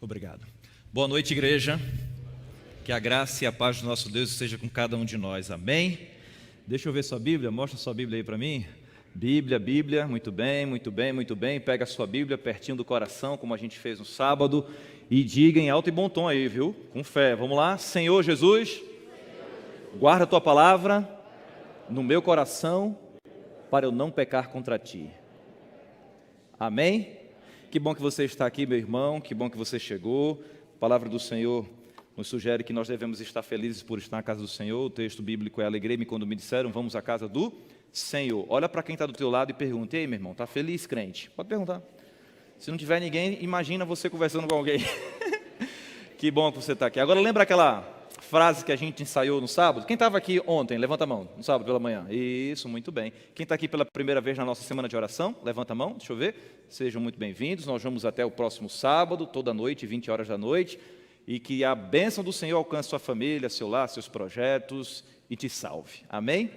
Obrigado. Boa noite, igreja. Que a graça e a paz do nosso Deus esteja com cada um de nós. Amém? Deixa eu ver sua Bíblia. Mostra sua Bíblia aí para mim. Bíblia. Muito bem, muito bem, muito bem. Pega a sua Bíblia pertinho do coração, como a gente fez no sábado. E diga em alto e bom tom aí, viu? Com fé. Vamos lá. Senhor Jesus, guarda a tua palavra no meu coração para eu não pecar contra ti. Amém? Que bom que você está aqui, meu irmão, que bom que você chegou. A palavra do Senhor nos sugere que nós devemos estar felizes por estar na casa do Senhor. O texto bíblico é: alegrei-me quando me disseram, vamos à casa do Senhor. Olha para quem está do teu lado e pergunta: ei, meu irmão, está feliz, crente? Pode perguntar. Se não tiver ninguém, imagina você conversando com alguém. Que bom que você está aqui. Agora lembra aquela frase que a gente ensaiou no sábado? Quem estava aqui ontem? Levanta a mão, no sábado pela manhã. Isso, muito bem. Quem está aqui pela primeira vez na nossa semana de oração? Levanta a mão, deixa eu ver. Sejam muito bem-vindos. Nós vamos até o próximo sábado, toda noite, 20 horas da noite. E que a bênção do Senhor alcance sua família, seu lar, seus projetos e te salve. Amém?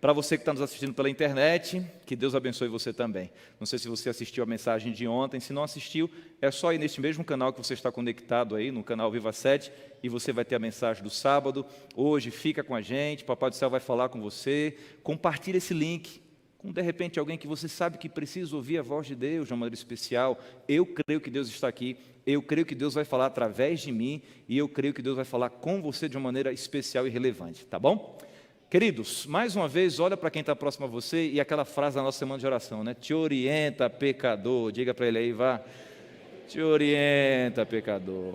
Para você que está nos assistindo pela internet, que Deus abençoe você também. Não sei se você assistiu a mensagem de ontem. Se não assistiu, é só ir neste mesmo canal que você está conectado aí, no canal Viva 7, e você vai ter a mensagem do sábado. Hoje, fica com a gente, Papai do Céu vai falar com você. Compartilhe esse link com, de repente, alguém que você sabe que precisa ouvir a voz de Deus de uma maneira especial. Eu creio que Deus está aqui, eu creio que Deus vai falar através de mim, e eu creio que Deus vai falar com você de uma maneira especial e relevante, tá bom? Queridos, mais uma vez, olha para quem está próximo a você e aquela frase da nossa semana de oração, né? Te orienta, pecador. Diga para ele aí, vá. Te orienta, pecador.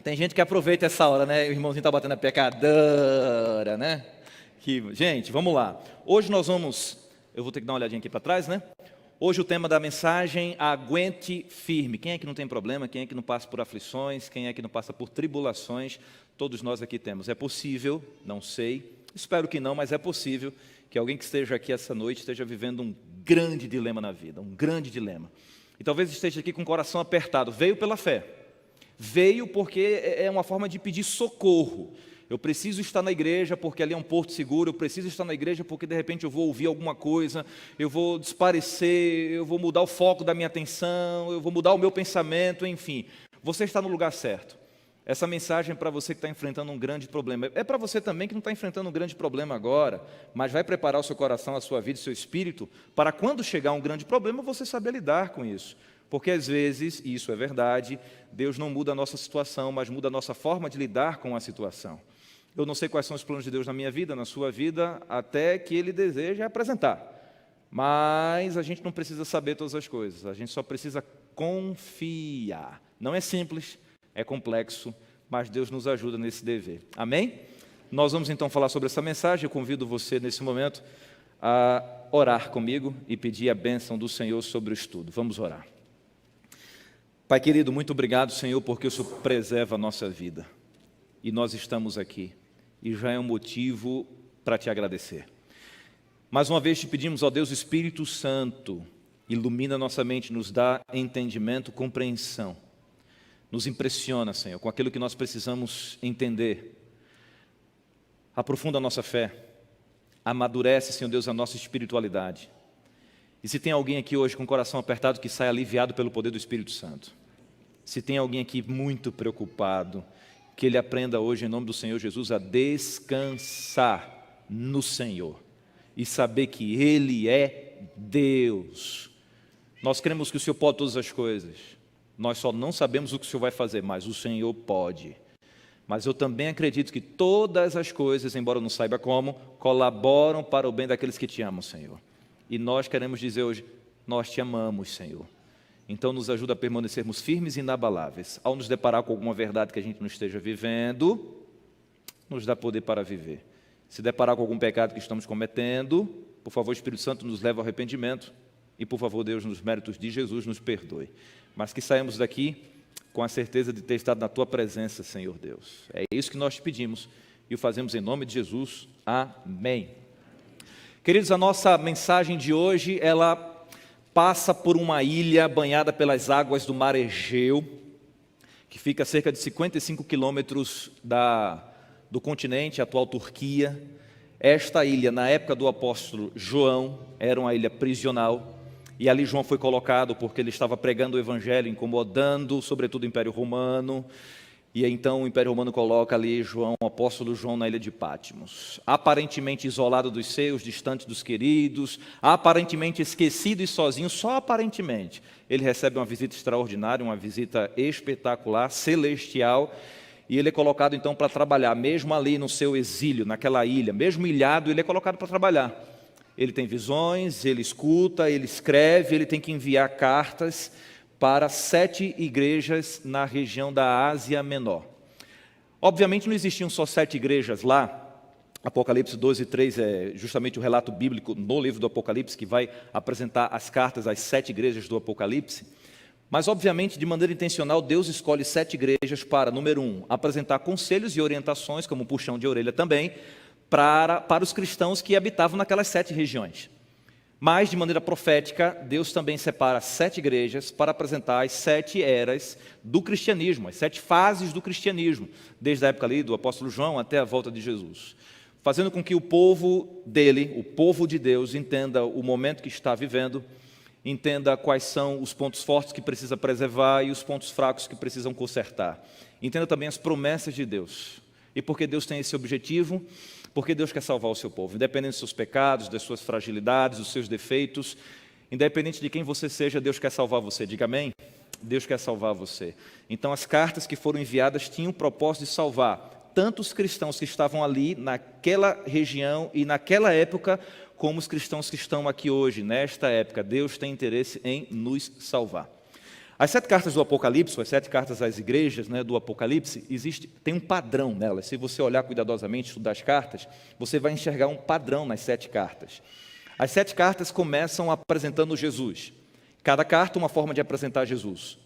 Tem gente que aproveita essa hora, né? O irmãozinho está batendo a pecadora, né? Gente, vamos lá. Hoje nós vamos... Eu vou ter que dar uma olhadinha aqui para trás, né? Hoje o tema da mensagem: aguente firme. Quem é que não tem problema? Quem é que não passa por aflições? Quem é que não passa por tribulações? Todos nós aqui temos. É possível, não sei... Espero que não, mas é possível que alguém que esteja aqui essa noite esteja vivendo um grande dilema na vida, um grande dilema. E talvez esteja aqui com o coração apertado. Veio pela fé. Veio porque é uma forma de pedir socorro. Eu preciso estar na igreja porque ali é um porto seguro. Eu preciso estar na igreja porque de repente eu vou ouvir alguma coisa, eu vou desaparecer, eu vou mudar o foco da minha atenção, eu vou mudar o meu pensamento, enfim. Você está no lugar certo. Essa mensagem é para você que está enfrentando um grande problema. É para você também que não está enfrentando um grande problema agora, mas vai preparar o seu coração, a sua vida, o seu espírito, para quando chegar um grande problema, você saber lidar com isso. Porque às vezes, e isso é verdade, Deus não muda a nossa situação, mas muda a nossa forma de lidar com a situação. Eu não sei quais são os planos de Deus na minha vida, na sua vida, até que Ele deseja apresentar. Mas a gente não precisa saber todas as coisas, a gente só precisa confiar. Não é simples, é complexo, mas Deus nos ajuda nesse dever. Amém? Nós vamos então falar sobre essa mensagem. Eu convido você nesse momento a orar comigo e pedir a bênção do Senhor sobre o estudo. Vamos orar. Pai querido, muito obrigado, Senhor, porque o Senhor preserva a nossa vida. E nós estamos aqui. E já é um motivo para te agradecer. Mais uma vez te pedimos, ó Deus, Espírito Santo, ilumina nossa mente, nos dá entendimento, compreensão. Nos impressiona, Senhor, com aquilo que nós precisamos entender. Aprofunda a nossa fé. Amadurece, Senhor Deus, a nossa espiritualidade. E se tem alguém aqui hoje com o coração apertado, que saia aliviado pelo poder do Espírito Santo. Se tem alguém aqui muito preocupado, que ele aprenda hoje, em nome do Senhor Jesus, a descansar no Senhor. E saber que Ele é Deus. Nós cremos que o Senhor pode todas as coisas. Nós só não sabemos o que o Senhor vai fazer, mas o Senhor pode. Mas eu também acredito que todas as coisas, embora eu não saiba como, colaboram para o bem daqueles que te amam, Senhor. E nós queremos dizer hoje, nós te amamos, Senhor. Então nos ajuda a permanecermos firmes e inabaláveis. Ao nos deparar com alguma verdade que a gente não esteja vivendo, nos dá poder para viver. Se deparar com algum pecado que estamos cometendo, por favor, Espírito Santo, nos leve ao arrependimento. E por favor, Deus, nos méritos de Jesus, nos perdoe. Mas que saímos daqui com a certeza de ter estado na Tua presença, Senhor Deus. É isso que nós te pedimos e o fazemos em nome de Jesus. Amém. Queridos, a nossa mensagem de hoje, ela passa por uma ilha banhada pelas águas do Mar Egeu, que fica a cerca de 55 quilômetros do continente, a atual Turquia. Esta ilha, na época do apóstolo João, era uma ilha prisional. E ali João foi colocado porque ele estava pregando o evangelho, incomodando, sobretudo o Império Romano. E então o Império Romano coloca ali João, o apóstolo João, na ilha de Patmos. Aparentemente isolado dos seus, distante dos queridos, aparentemente esquecido e sozinho, só aparentemente. Ele recebe uma visita extraordinária, uma visita espetacular, celestial. E ele é colocado então para trabalhar, mesmo ali no seu exílio, naquela ilha, mesmo ilhado, ele é colocado para trabalhar. Ele tem visões, ele escuta, ele escreve, ele tem que enviar cartas para 7 igrejas na região da Ásia Menor. Obviamente não existiam só 7 igrejas lá. Apocalipse 12:3 é justamente o relato bíblico no livro do Apocalipse que vai apresentar as cartas às 7 igrejas do Apocalipse. Mas obviamente, de maneira intencional, Deus escolhe 7 igrejas para, número 1, apresentar conselhos e orientações, como puxão de orelha também, para os cristãos que habitavam naquelas 7 regiões. Mas, de maneira profética, Deus também separa 7 igrejas para apresentar as 7 eras do cristianismo, as 7 fases do cristianismo, desde a época ali do apóstolo João até a volta de Jesus, fazendo com que o povo dele, o povo de Deus, entenda o momento que está vivendo, entenda quais são os pontos fortes que precisa preservar e os pontos fracos que precisam consertar. Entenda também as promessas de Deus. E porque Deus tem esse objetivo, porque Deus quer salvar o seu povo, independente dos seus pecados, das suas fragilidades, dos seus defeitos, independente de quem você seja, Deus quer salvar você. Diga amém? Deus quer salvar você. Então as cartas que foram enviadas tinham o propósito de salvar tanto os cristãos que estavam ali naquela região e naquela época, como os cristãos que estão aqui hoje, nesta época. Deus tem interesse em nos salvar. As 7 cartas do Apocalipse, as 7 cartas às igrejas, do Apocalipse, tem um padrão nelas. Se você olhar cuidadosamente, estudar as cartas, você vai enxergar um padrão nas 7 cartas. As 7 cartas começam apresentando Jesus. Cada carta uma forma de apresentar Jesus.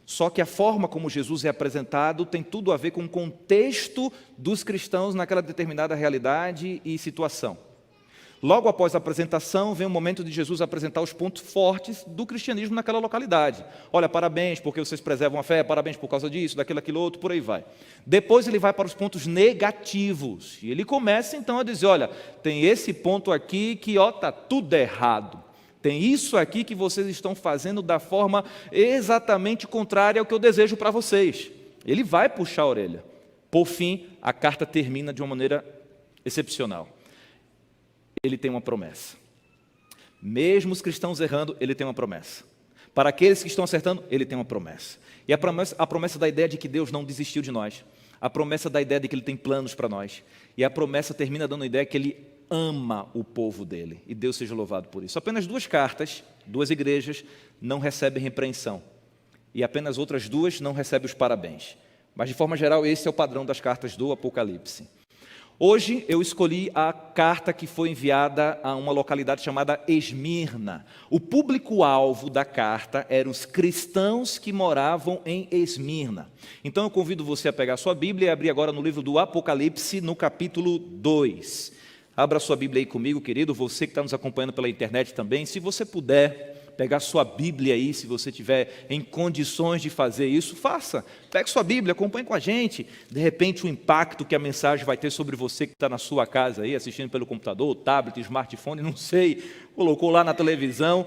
Só que a forma como Jesus é apresentado tem tudo a ver com o contexto dos cristãos naquela determinada realidade e situação. Logo após a apresentação, vem o momento de Jesus apresentar os pontos fortes do cristianismo naquela localidade. Olha, parabéns porque vocês preservam a fé, parabéns por causa disso, daquilo, aquilo outro, por aí vai. Depois ele vai para os pontos negativos. E ele começa então a dizer, olha, tem esse ponto aqui que está tudo errado. Tem isso aqui que vocês estão fazendo da forma exatamente contrária ao que eu desejo para vocês. Ele vai puxar a orelha. Por fim, a carta termina de uma maneira excepcional. Ele tem uma promessa. Mesmo os cristãos errando, ele tem uma promessa. Para aqueles que estão acertando, ele tem uma promessa. E a promessa da ideia de que Deus não desistiu de nós. A promessa da ideia de que ele tem planos para nós. E a promessa termina dando a ideia que ele ama o povo dele. E Deus seja louvado por isso. Apenas 2 cartas, 2 igrejas, não recebem repreensão. E apenas outras 2 não recebem os parabéns. Mas, de forma geral, esse é o padrão das cartas do Apocalipse. Hoje eu escolhi a carta que foi enviada a uma localidade chamada Esmirna. O público-alvo da carta eram os cristãos que moravam em Esmirna. Então eu convido você a pegar a sua Bíblia e abrir agora no livro do Apocalipse, no capítulo 2. Abra sua Bíblia aí comigo, querido, você que está nos acompanhando pela internet também. Se você puder pegar sua Bíblia aí, se você estiver em condições de fazer isso, faça. Pegue sua Bíblia, acompanhe com a gente. De repente, o impacto que a mensagem vai ter sobre você que está na sua casa aí, assistindo pelo computador, tablet, smartphone, não sei, colocou lá na televisão,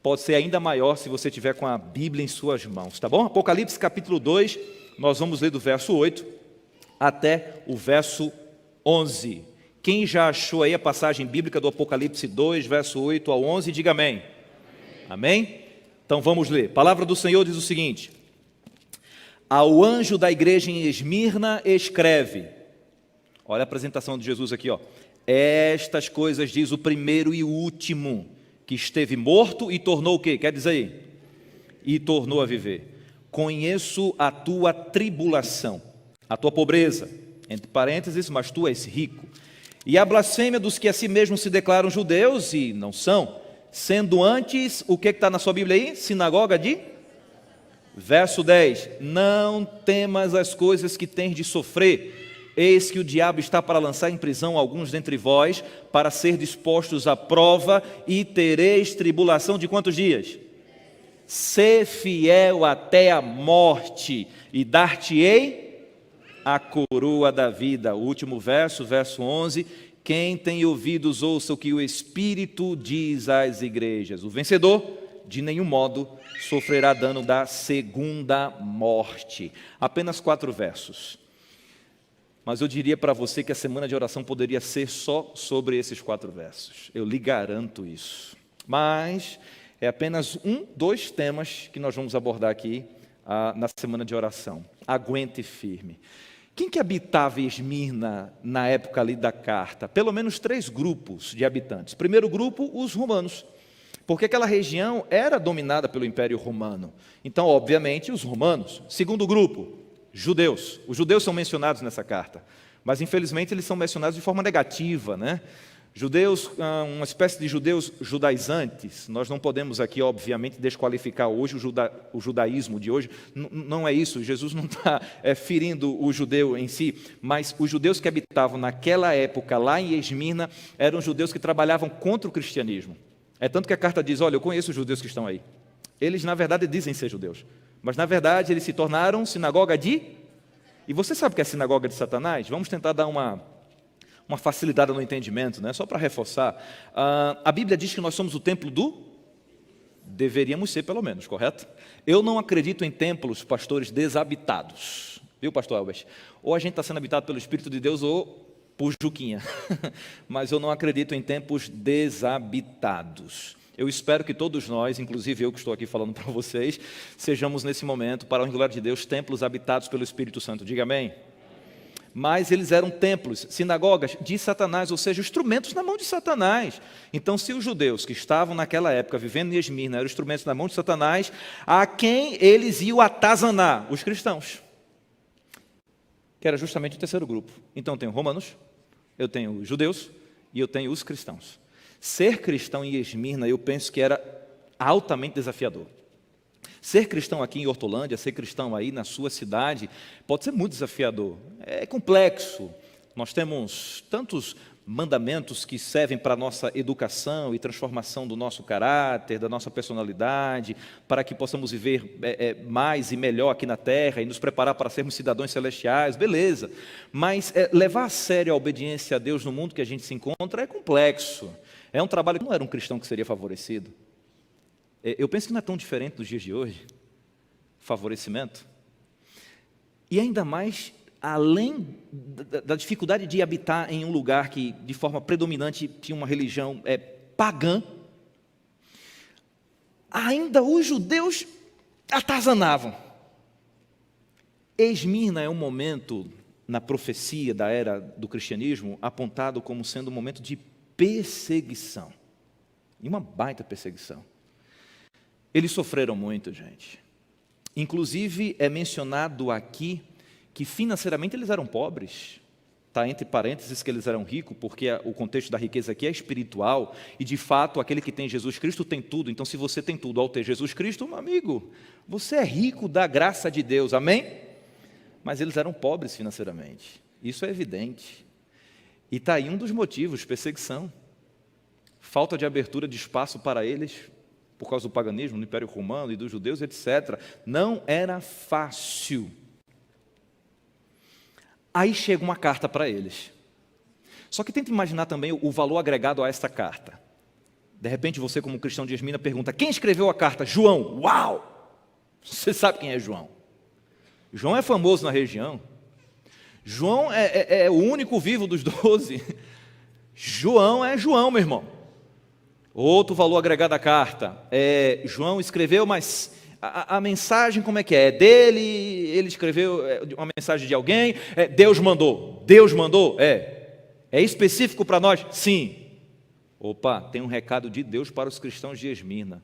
pode ser ainda maior se você estiver com a Bíblia em suas mãos, tá bom? Apocalipse capítulo 2, nós vamos ler do verso 8 até o verso 11. Quem já achou aí a passagem bíblica do Apocalipse 2, verso 8 ao 11, diga amém. Amém? Então vamos ler. A palavra do Senhor diz o seguinte: ao anjo da igreja em Esmirna escreve. Olha a apresentação de Jesus aqui, ó. Estas coisas diz o primeiro e o último, que esteve morto e tornou o quê? Quer dizer aí? E tornou a viver. Conheço a tua tribulação, a tua pobreza, entre parênteses, mas tu és rico. E a blasfêmia dos que a si mesmos se declaram judeus e não são, sendo antes, o que está na sua Bíblia aí? Sinagoga de? Verso 10, não temas as coisas que tens de sofrer, eis que o diabo está para lançar em prisão alguns dentre vós, para ser dispostos à prova, e tereis tribulação de quantos dias? Sê fiel até a morte, e dar-te-ei a coroa da vida. O último verso, verso 11, Quem tem ouvidos, ouça o que o Espírito diz às igrejas. O vencedor, de nenhum modo, sofrerá dano da segunda morte. Apenas 4 versos. Mas eu diria para você que a semana de oração poderia ser só sobre esses 4 versos. Eu lhe garanto isso. Mas é apenas 2 temas que nós vamos abordar aqui na semana de oração. Aguente firme. Quem que habitava Esmirna na época ali da carta? Pelo menos 3 grupos de habitantes. Primeiro grupo, os romanos, porque aquela região era dominada pelo Império Romano. Então, obviamente, os romanos. Segundo grupo, judeus. Os judeus são mencionados nessa carta, mas infelizmente eles são mencionados de forma negativa, né? Judeus, uma espécie de judeus judaizantes. Nós não podemos aqui, obviamente, desqualificar hoje o judaísmo de hoje. Não é isso, Jesus não está ferindo o judeu em si, mas os judeus que habitavam naquela época, lá em Esmirna, eram judeus que trabalhavam contra o cristianismo. É tanto que a carta diz, olha, eu conheço os judeus que estão aí. Eles, na verdade, dizem ser judeus, mas, na verdade, eles se tornaram sinagoga de... E você sabe o que é sinagoga de Satanás? Vamos tentar dar uma facilitada no entendimento, né? Só para reforçar. A Bíblia diz que nós somos o templo do... Deveríamos ser, pelo menos, correto? Eu não acredito em templos, pastores, desabitados. Viu, pastor Albert? Ou a gente está sendo habitado pelo Espírito de Deus ou por Juquinha. Mas eu não acredito em templos desabitados. Eu espero que todos nós, inclusive eu que estou aqui falando para vocês, sejamos nesse momento, para a glória de Deus, templos habitados pelo Espírito Santo. Diga amém. Mas eles eram templos, sinagogas de Satanás, ou seja, instrumentos na mão de Satanás. Então, se os judeus que estavam naquela época vivendo em Esmirna eram instrumentos na mão de Satanás, a quem eles iam atazanar? Os cristãos, que era justamente o terceiro grupo. Então, eu tenho romanos, eu tenho os judeus e eu tenho os cristãos. Ser cristão em Esmirna, eu penso que era altamente desafiador. Ser cristão aqui em Hortolândia, ser cristão aí na sua cidade, pode ser muito desafiador. É complexo. Nós temos tantos mandamentos que servem para a nossa educação e transformação do nosso caráter, da nossa personalidade, para que possamos viver mais e melhor aqui na terra e nos preparar para sermos cidadãos celestiais, beleza. Mas levar a sério a obediência a Deus no mundo que a gente se encontra é complexo. É um trabalho que não era um cristão que seria favorecido. Eu penso que não é tão diferente dos dias de hoje, favorecimento. E ainda mais, além da dificuldade de habitar em um lugar que, de forma predominante, tinha uma religião pagã, ainda os judeus atazanavam. Esmirna é um momento, na profecia da era do cristianismo, apontado como sendo um momento de perseguição. E uma baita perseguição. Eles sofreram muito, gente. Inclusive, é mencionado aqui que financeiramente eles eram pobres. Está entre parênteses que eles eram ricos, porque o contexto da riqueza aqui é espiritual, e de fato, aquele que tem Jesus Cristo tem tudo. Então, se você tem tudo ao ter Jesus Cristo, meu amigo, você é rico da graça de Deus, amém? Mas eles eram pobres financeiramente, isso é evidente. E está aí um dos motivos, perseguição. Falta de abertura de espaço para eles, por causa do paganismo, do Império Romano e dos judeus, etc. Não era fácil. Aí chega uma carta para eles. Só que tenta imaginar também o valor agregado a esta carta. De repente você, como cristão de Esmirna, pergunta, quem escreveu a carta? João. Uau! Você sabe quem é João. João é famoso na região. João é o único vivo dos 12. João é João, meu irmão. Outro valor agregado à carta, João escreveu, mas a mensagem como é que é? É dele, ele escreveu uma mensagem de alguém, Deus mandou, é específico para nós? Sim. Opa, tem um recado de Deus para os cristãos de Esmirna.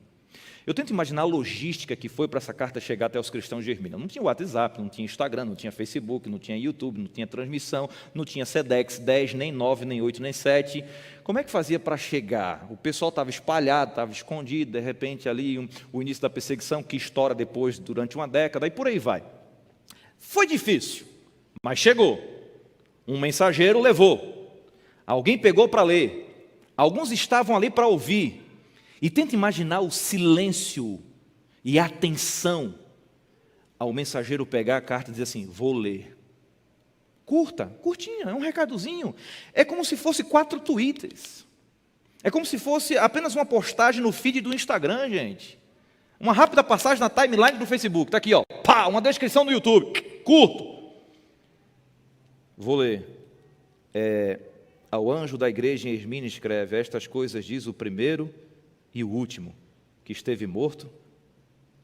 Eu tento imaginar a logística que foi para essa carta chegar até os cristãos de Esmirna. Não tinha WhatsApp, não tinha Instagram, não tinha Facebook, não tinha YouTube, não tinha transmissão, não tinha Sedex 10, nem 9, nem 8, nem 7. Como é que fazia para chegar? O pessoal estava espalhado, estava escondido, de repente ali o início da perseguição, que estoura depois durante uma década, e por aí vai. Foi difícil, mas chegou. Um mensageiro levou. Alguém pegou para ler. Alguns estavam ali para ouvir. E tenta imaginar o silêncio e a atenção ao mensageiro pegar a carta e dizer assim, vou ler. curtinha, é um recadozinho. É como se fosse 4 twitters. É como se fosse apenas uma postagem no feed do Instagram, gente. Uma rápida passagem na timeline do Facebook. Está aqui, ó. Pá, uma descrição no YouTube. Curto. Vou ler. Ao anjo da igreja em Esmirna escreve: estas coisas diz o primeiro e o último, que esteve morto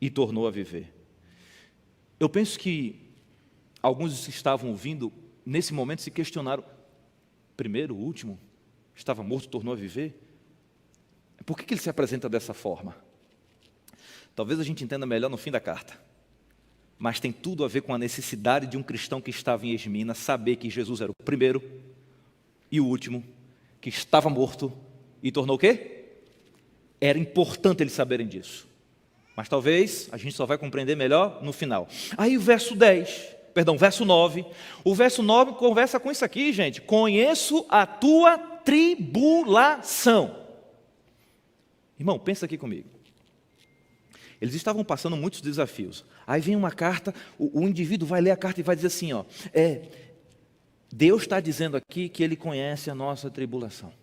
e tornou a viver. Eu penso que alguns que estavam ouvindo, nesse momento, se questionaram: primeiro, o último, estava morto, tornou a viver? Por que ele se apresenta dessa forma? Talvez a gente entenda melhor no fim da carta, mas tem tudo a ver com a necessidade de um cristão que estava em Esmirna saber que Jesus era o primeiro e o último, que estava morto e tornou o quê? Era importante eles saberem disso. Mas talvez a gente só vai compreender melhor no final. Aí o verso 9. O verso 9 conversa com isso aqui, gente. Conheço a tua tribulação. Irmão, pensa aqui comigo. Eles estavam passando muitos desafios. Aí vem uma carta, o indivíduo vai ler a carta e vai dizer assim, ó, Deus está dizendo aqui que Ele conhece a nossa tribulação.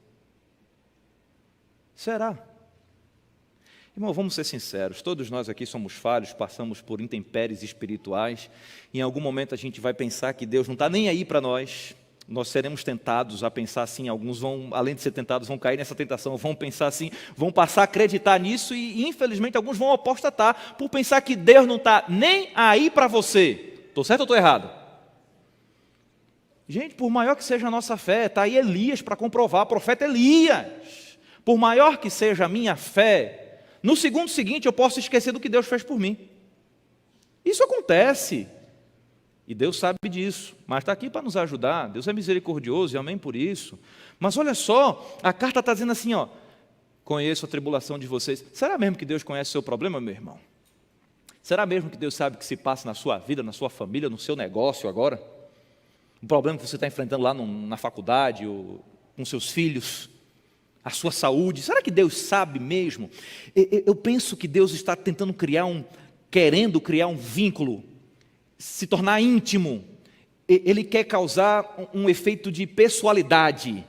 Será? Irmão, vamos ser sinceros, todos nós aqui somos falhos, passamos por intempéries espirituais, e em algum momento a gente vai pensar que Deus não está nem aí para nós seremos tentados a pensar assim, alguns vão, além de ser tentados, vão cair nessa tentação, vão pensar assim, vão passar a acreditar nisso, e infelizmente alguns vão apostatar, por pensar que Deus não está nem aí para você. Estou certo ou estou errado? Gente, por maior que seja a nossa fé, está aí Elias para comprovar, profeta Elias, por maior que seja a minha fé, no segundo seguinte eu posso esquecer do que Deus fez por mim. Isso acontece, e Deus sabe disso, mas está aqui para nos ajudar. Deus é misericordioso e amém por isso. Mas olha só, a carta está dizendo assim, ó, conheço a tribulação de vocês. Será mesmo que Deus conhece o seu problema, meu irmão? Será mesmo que Deus sabe o que se passa na sua vida, na sua família, no seu negócio agora? Um problema que você está enfrentando lá na faculdade, ou com seus filhos, a sua saúde. Será que Deus sabe mesmo? Eu penso que Deus está tentando querendo criar um vínculo, se tornar íntimo. Ele quer causar um efeito de pessoalidade.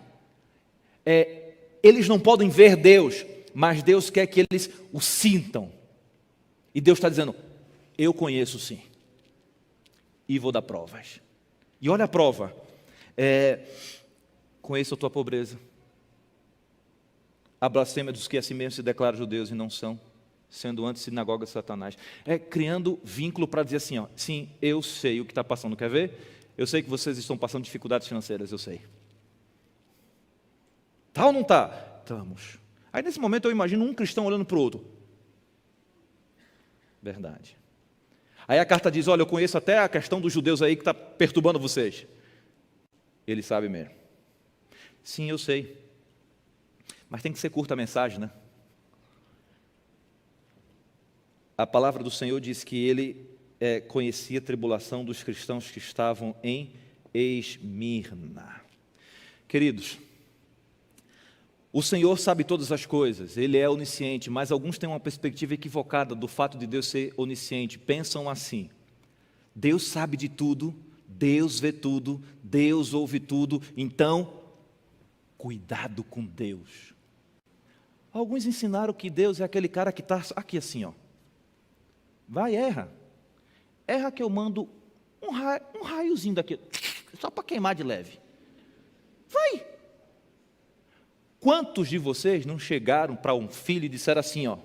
Eles não podem ver Deus, mas Deus quer que eles o sintam. E Deus está dizendo, eu conheço sim, e vou dar provas. E olha a prova, conheço a tua pobreza, a blasfêmia dos que a si mesmos se declaram judeus e não são, sendo antes sinagoga de Satanás. Criando vínculo para dizer assim, ó, sim, eu sei o que está passando, quer ver? Eu sei que vocês estão passando dificuldades financeiras, eu sei. Tá ou não tá? Estamos. Aí nesse momento eu imagino um cristão olhando para o outro. Verdade. Aí a carta diz, olha, eu conheço até a questão dos judeus aí que está perturbando vocês. Ele sabe mesmo. Sim, eu sei. Mas tem que ser curta a mensagem, né? A palavra do Senhor diz que ele conhecia a tribulação dos cristãos que estavam em Esmirna. Queridos, o Senhor sabe todas as coisas, Ele é onisciente, mas alguns têm uma perspectiva equivocada do fato de Deus ser onisciente. Pensam assim, Deus sabe de tudo, Deus vê tudo, Deus ouve tudo, então, cuidado com Deus. Alguns ensinaram que Deus é aquele cara que está aqui assim, ó. Vai, erra que eu mando um raiozinho daqui, só para queimar de leve. Vai. Quantos de vocês não chegaram para um filho e disseram assim, ó,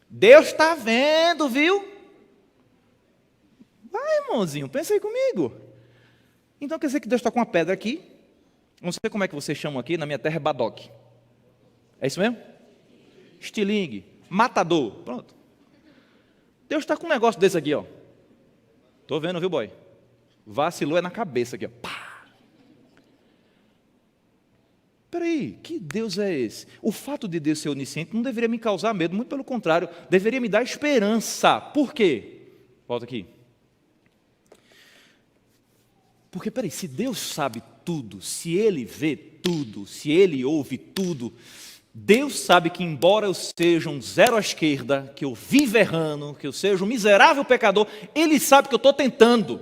Deus está vendo, viu? Vai, irmãozinho, pensa aí comigo. Então quer dizer que Deus está com uma pedra aqui, não sei como é que vocês chamam aqui, na minha terra é badoque. É isso mesmo? Estilingue, matador, pronto. Deus está com um negócio desse aqui, ó. Estou vendo, viu, boy? Vacilou na cabeça aqui, ó. Pá! Peraí, que Deus é esse? O fato de Deus ser onisciente não deveria me causar medo, muito pelo contrário, deveria me dar esperança. Por quê? Volta aqui. Porque, peraí, se Deus sabe tudo, se Ele vê tudo, se Ele ouve tudo, Deus sabe que embora eu seja um zero à esquerda, que eu viva errando, que eu seja um miserável pecador, Ele sabe que eu estou tentando.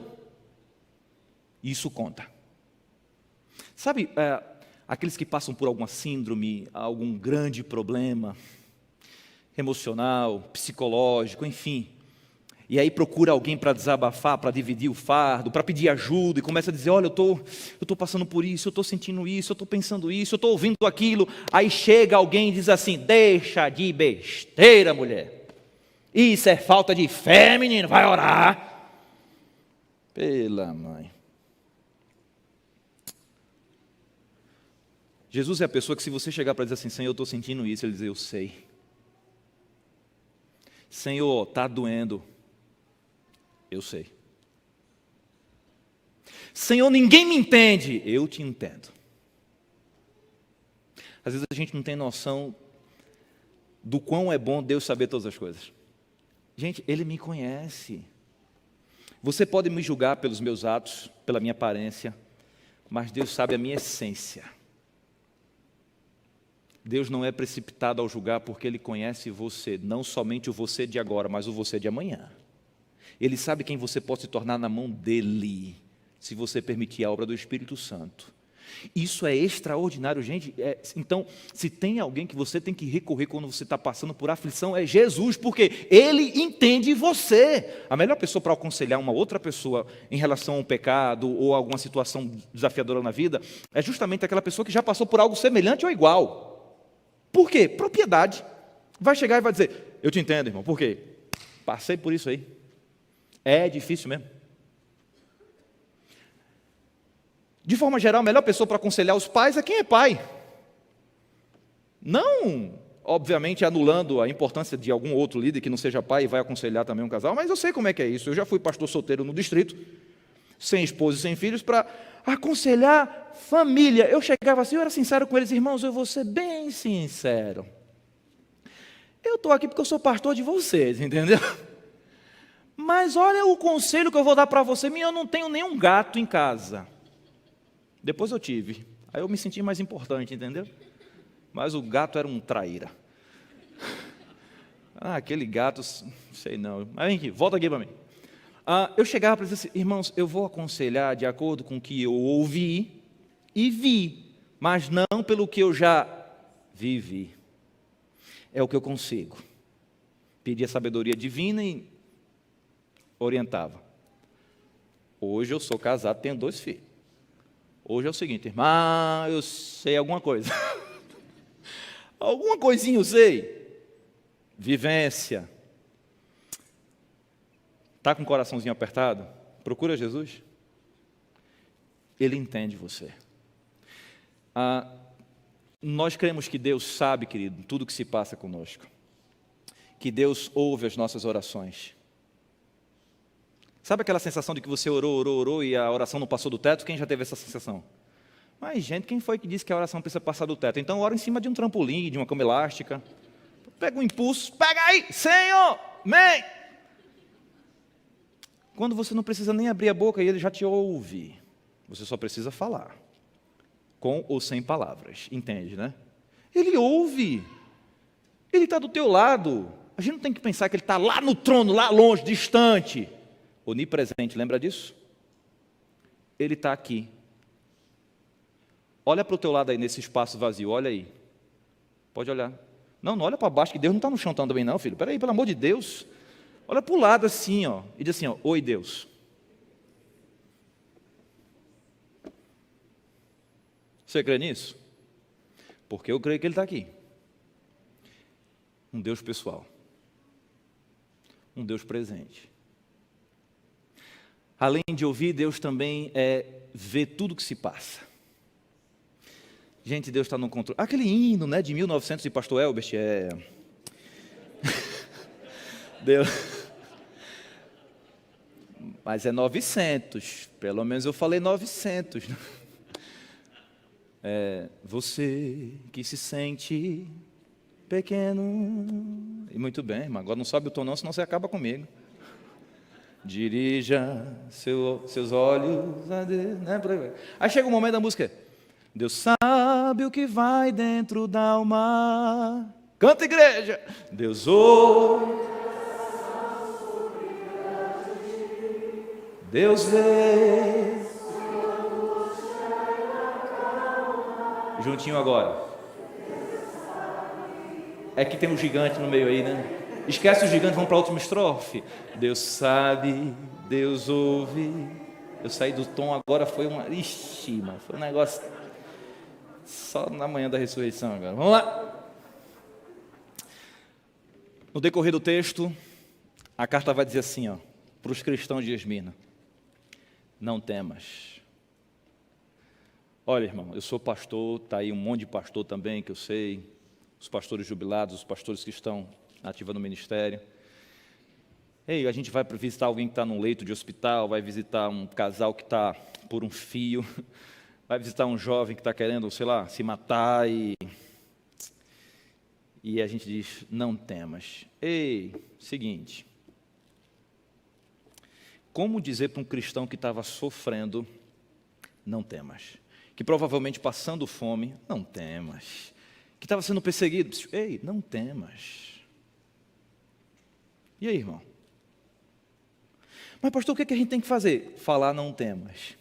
Isso conta. Sabe, aqueles que passam por alguma síndrome, algum grande problema emocional, psicológico, enfim. E aí procura alguém para desabafar, para dividir o fardo, para pedir ajuda e começa a dizer, olha, eu estou passando por isso, eu estou sentindo isso, eu estou pensando isso, eu estou ouvindo aquilo. Aí chega alguém e diz assim, deixa de besteira, mulher. Isso é falta de fé, menino, vai orar. Pela mãe. Jesus é a pessoa que se você chegar para dizer assim, Senhor, eu estou sentindo isso, ele diz, eu sei. Senhor, está doendo. Eu sei. Senhor, ninguém me entende. Eu te entendo. Às vezes a gente não tem noção do quão é bom Deus saber todas as coisas. Gente, Ele me conhece. Você pode me julgar pelos meus atos, pela minha aparência, mas Deus sabe a minha essência. Deus não é precipitado ao julgar porque Ele conhece você, não somente o você de agora, mas o você de amanhã. Ele sabe quem você pode se tornar na mão dEle, se você permitir a obra do Espírito Santo. Isso é extraordinário, gente. Então, se tem alguém que você tem que recorrer quando você está passando por aflição, é Jesus, porque Ele entende você. A melhor pessoa para aconselhar uma outra pessoa em relação a um pecado ou alguma situação desafiadora na vida, é justamente aquela pessoa que já passou por algo semelhante ou igual. Por quê? Propriedade. Vai chegar e vai dizer, eu te entendo, irmão, por quê? Passei por isso aí. É difícil mesmo. De forma geral, a melhor pessoa para aconselhar os pais é quem é pai. Não, obviamente, anulando a importância de algum outro líder que não seja pai e vai aconselhar também um casal, mas eu sei como é que é isso. Eu já fui pastor solteiro no distrito, sem esposa e sem filhos, para aconselhar família. Eu chegava assim, eu era sincero com eles, irmãos, eu vou ser bem sincero. Eu estou aqui porque eu sou pastor de vocês, entendeu? Mas olha o conselho que eu vou dar para você. Eu não tenho nenhum gato em casa. Depois eu tive. Aí eu me senti mais importante, entendeu? Mas o gato era um traíra. Aquele gato, sei não. Mas vem aqui, volta aqui para mim. Eu chegava para dizer assim, irmãos, eu vou aconselhar de acordo com o que eu ouvi e vi, mas não pelo que eu já vivi. É o que eu consigo. Pedia sabedoria divina e orientava. Hoje eu sou casado, tenho 2 filhos. Hoje é o seguinte, irmão, eu sei alguma coisa. Alguma coisinha eu sei. Vivência. Está com o coraçãozinho apertado? Procura Jesus. Ele entende você. Nós cremos que Deus sabe, querido, tudo o que se passa conosco. Que Deus ouve as nossas orações. Sabe aquela sensação de que você orou e a oração não passou do teto? Quem já teve essa sensação? Mas, gente, quem foi que disse que a oração precisa passar do teto? Então, ora em cima de um trampolim, de uma cama elástica. Pega um impulso, pega aí, Senhor, amém. Quando você não precisa nem abrir a boca e Ele já te ouve. Você só precisa falar. Com ou sem palavras, entende, né? Ele ouve. Ele está do teu lado. A gente não tem que pensar que Ele está lá no trono, lá longe, distante. Onipresente, lembra disso? Ele está aqui. Olha para o teu lado aí, nesse espaço vazio, olha aí. Pode olhar. Não olha para baixo, que Deus não está no chão também não, filho. Espera aí, pelo amor de Deus. Olha para o lado assim, ó, e diz assim, ó, oi Deus. Você crê nisso? Porque eu creio que Ele está aqui. Um Deus pessoal. Um Deus presente. Além de ouvir, Deus também vê tudo que se passa. Gente, Deus está no controle. Aquele hino, né, de 1900 de Pastor Elbert, Deus. Mas é 900, pelo menos eu falei 900. Você que se sente pequeno. E muito bem, irmão, agora não sobe o tom não, senão você acaba comigo. Dirija seus olhos a Deus, né? Aí chega o momento da música. Deus sabe o que vai dentro da alma. Canta, igreja. Deus ouve. Deus vê. Juntinho agora. É que tem um gigante no meio aí, né? Esquece o gigante, vamos para a última estrofe. Deus sabe, Deus ouve. Eu saí do tom, agora foi uma... Ixi, mano, foi um negócio... Só na manhã da ressurreição agora. Vamos lá. No decorrer do texto, a carta vai dizer assim, ó, para os cristãos de Esmirna: não temas. Olha, irmão, eu sou pastor, está aí um monte de pastor também que eu sei, os pastores jubilados, os pastores que estão ativos no ministério. Ei, a gente vai visitar alguém que está num leito de hospital, vai visitar um casal que está por um fio, vai visitar um jovem que está querendo, sei lá, se matar e a gente diz, não temas. Ei, seguinte, como dizer para um cristão que estava sofrendo, não temas? Que provavelmente passando fome, não temas. Que estava sendo perseguido, ei, não temas. E aí, irmão? Mas pastor, o que a gente tem que fazer? Falar não temas.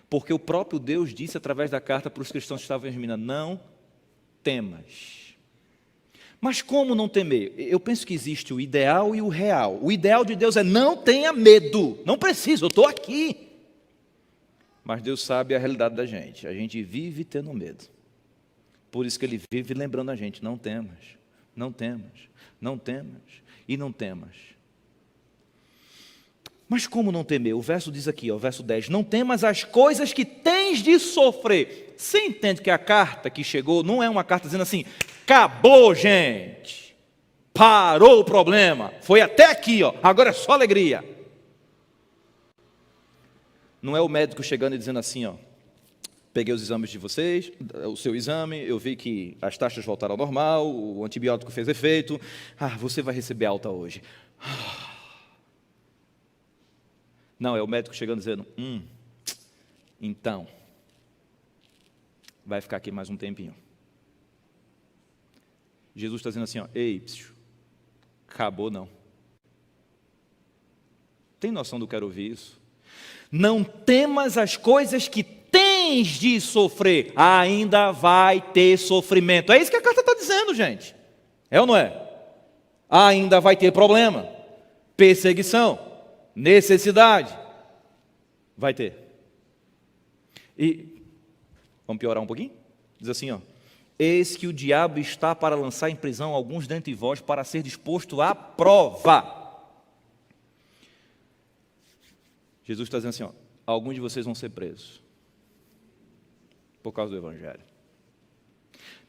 Porque o próprio Deus disse através da carta para os cristãos que estavam em Esmirna, não temas. Mas como não temer? Eu penso que existe o ideal e o real. O ideal de Deus é não tenha medo. Não preciso, eu estou aqui. Mas Deus sabe a realidade da gente. A gente vive tendo medo. Por isso que Ele vive lembrando a gente, não temas, não temas, não temas e não temas. Mas como não temer? O verso diz aqui, ó, o verso 10, não temas as coisas que tens de sofrer. Você entende que a carta que chegou não é uma carta dizendo assim, acabou, gente, parou o problema, foi até aqui, ó, agora é só alegria. Não é o médico chegando e dizendo assim, ó, peguei os exames de vocês, o seu exame, eu vi que as taxas voltaram ao normal, o antibiótico fez efeito, você vai receber alta hoje. Não, é o médico chegando dizendo, então, vai ficar aqui mais um tempinho. Jesus está dizendo assim, ó, ei, acabou não. Tem noção do que eu quero ouvir isso? Não temas as coisas que tens de sofrer, ainda vai ter sofrimento. É isso que a carta está dizendo, gente. É ou não é? Ainda vai ter problema, perseguição, necessidade. Vai ter. E, vamos piorar um pouquinho? Diz assim, ó. Eis que o diabo está para lançar em prisão alguns dentre vós para ser disposto à prova. Jesus está dizendo assim, ó, alguns de vocês vão ser presos por causa do Evangelho.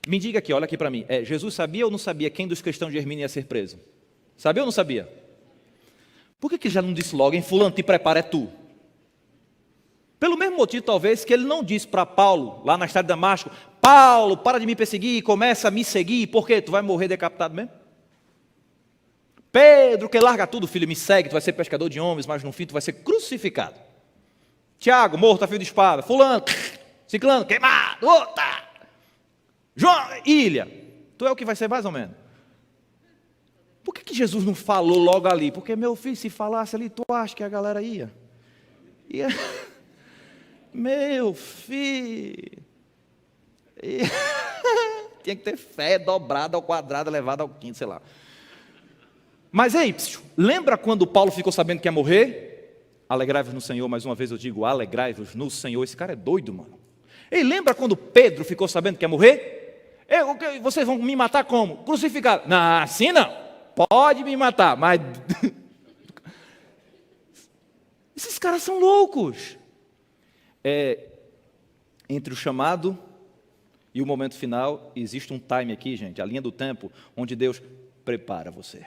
Me diga aqui, olha aqui para mim, Jesus sabia ou não sabia quem dos cristãos de Esmirna ia ser preso? Sabia ou não sabia? Por que já não disse logo, em fulano, te prepara, é tu? Pelo mesmo motivo, talvez, que ele não disse para Paulo, lá na estrada de Damasco, Paulo, para de me perseguir e começa a me seguir, porque tu vai morrer decapitado mesmo? Pedro, que larga tudo, filho, me segue, tu vai ser pescador de homens, mas no fim tu vai ser crucificado. Tiago, morto a fio de espada. Fulano, ciclano, queimado, outra. João, ilha, tu é o que vai ser mais ou menos. Por que Jesus não falou logo ali? Porque, meu filho, se falasse ali, tu acha que a galera ia? Meu filho, tinha que ter fé dobrada ao quadrado, elevada ao quinto, sei lá. Mas aí, lembra quando Paulo ficou sabendo que ia morrer? Alegrai-vos no Senhor, mais uma vez eu digo, alegrai-vos no Senhor. Esse cara é doido, mano. E lembra quando Pedro ficou sabendo que ia morrer? Vocês vão me matar como? Crucificado. Não, assim não. Pode me matar, mas... Esses caras são loucos. Entre o chamado e o momento final, existe um time aqui, gente, a linha do tempo, onde Deus prepara você.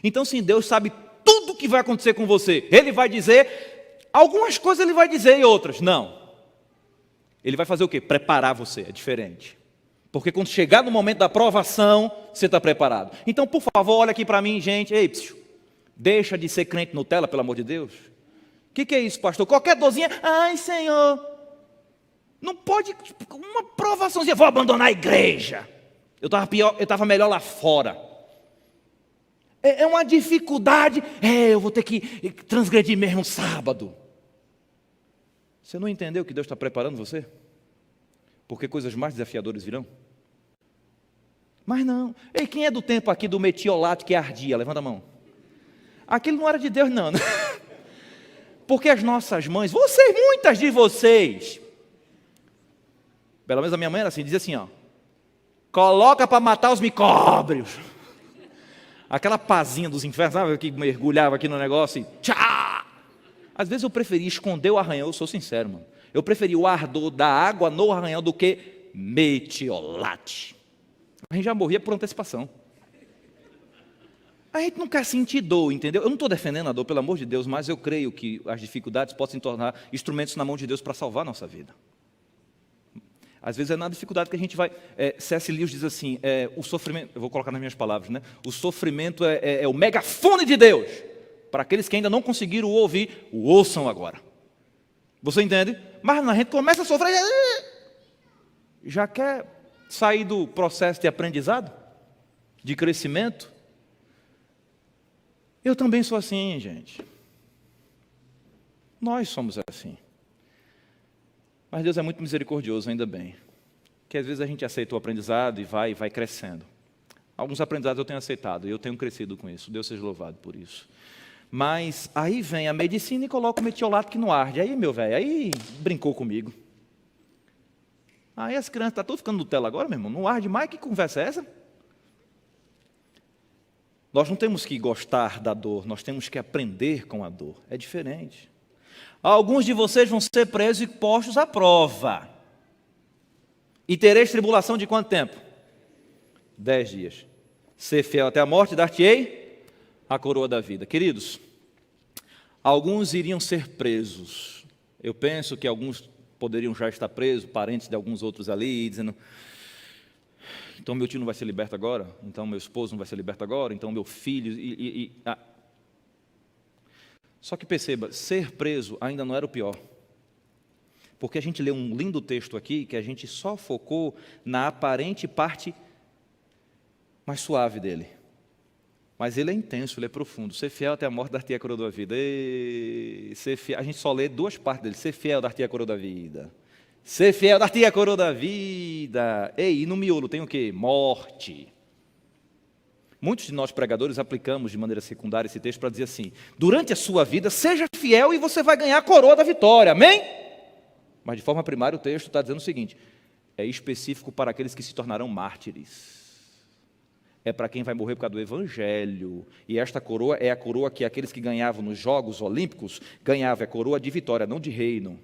Então, sim, Deus sabe tudo o que vai acontecer com você. Ele vai dizer, algumas coisas ele vai dizer e outras não. Ele vai fazer o quê? Preparar você, é diferente. Porque quando chegar no momento da provação, você está preparado. Então, por favor, olha aqui para mim, gente. Ei, deixa de ser crente Nutella, pelo amor de Deus. O que é isso, pastor? Qualquer dorzinha, ai, Senhor. Não pode, uma provaçãozinha, vou abandonar a igreja. Eu estava melhor lá fora. É uma dificuldade, eu vou ter que transgredir mesmo sábado. Você não entendeu que Deus está preparando você? Porque coisas mais desafiadoras virão? Mas não. Ei, quem é do tempo aqui do metiolate que ardia? Levanta a mão. Aquilo não era de Deus, não. Porque as nossas mães, muitas de vocês, pelo menos a minha mãe era assim, dizia assim, ó, coloca para matar os micróbios. Aquela pazinha dos infernos, sabe, que mergulhava aqui no negócio e tchá! Às vezes eu preferia esconder o arranhão, eu sou sincero, mano. Eu preferia o ardor da água no arranhão do que metiolate. A gente já morria por antecipação. A gente não quer sentir dor, entendeu? Eu não estou defendendo a dor, pelo amor de Deus, mas eu creio que as dificuldades possam se tornar instrumentos na mão de Deus para salvar a nossa vida. Às vezes é na dificuldade que a gente vai... C.S. Lewis diz assim, o sofrimento... Eu vou colocar nas minhas palavras, né? O sofrimento é o megafone de Deus. Para aqueles que ainda não conseguiram ouvir, o ouçam agora. Você entende? Mas a gente começa a sofrer... Já quer sair do processo de aprendizado? De crescimento? Eu também sou assim, gente. Nós somos assim. Mas Deus é muito misericordioso, ainda bem. Que às vezes a gente aceita o aprendizado e vai crescendo. Alguns aprendizados eu tenho aceitado e eu tenho crescido com isso. Deus seja louvado por isso. Mas aí vem a medicina e coloca o metiolato que não arde. Aí, meu velho, aí brincou comigo. Aí as crianças estão tudo ficando Nutella agora, meu irmão. Não arde mais, que conversa é essa? Nós não temos que gostar da dor, nós temos que aprender com a dor. É diferente. Alguns de vocês vão ser presos e postos à prova. E tereis tribulação de quanto tempo? 10 dias. Ser fiel até a morte, dar-te-ei a coroa da vida. Queridos, alguns iriam ser presos. Eu penso que alguns poderiam já estar presos, parentes de alguns outros ali, dizendo... Então meu tio não vai ser liberto agora, então meu esposo não vai ser liberto agora, então meu filho... Só que perceba, ser preso ainda não era o pior. Porque a gente lê um lindo texto aqui, que a gente só focou na aparente parte mais suave dele. Mas ele é intenso, ele é profundo. Ser fiel até a morte, dar-te a coroa da vida. Ser fiel, a gente só lê duas partes dele. Ser fiel, dar-te a coroa da vida. Ser fiel, dar-te a coroa da vida. E no miolo tem o quê? Morte. Muitos de nós pregadores aplicamos de maneira secundária esse texto para dizer assim, durante a sua vida, seja fiel e você vai ganhar a coroa da vitória, amém? Mas de forma primária o texto está dizendo o seguinte, é específico para aqueles que se tornarão mártires. É para quem vai morrer por causa do Evangelho. E esta coroa é a coroa que aqueles que ganhavam nos Jogos Olímpicos, ganhavam a coroa de vitória, não de reino.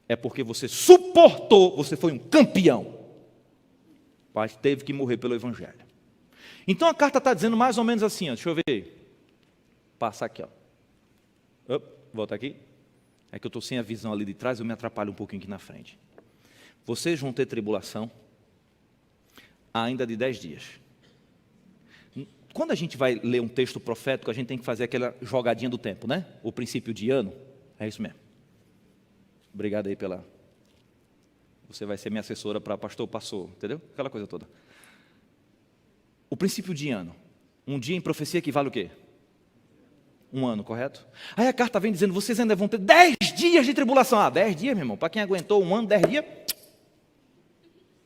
É porque você suportou, você foi um campeão. Mas teve que morrer pelo Evangelho. Então a carta está dizendo mais ou menos assim, ó, deixa eu ver. Passa aqui, ó. Volta aqui. É que eu estou sem a visão ali de trás, eu me atrapalho um pouquinho aqui na frente. Vocês vão ter tribulação ainda de 10 dias. Quando a gente vai ler um texto profético, a gente tem que fazer aquela jogadinha do tempo, né? O princípio de ano, é isso mesmo. Obrigado aí pela... Você vai ser minha assessora para pastor, passou, entendeu? Aquela coisa toda. O princípio de ano. Um dia em profecia equivale o quê? 1 ano, correto? Aí a carta vem dizendo, vocês ainda vão ter 10 dias de tribulação. 10 dias, meu irmão, para quem aguentou 1 ano, 10 dias.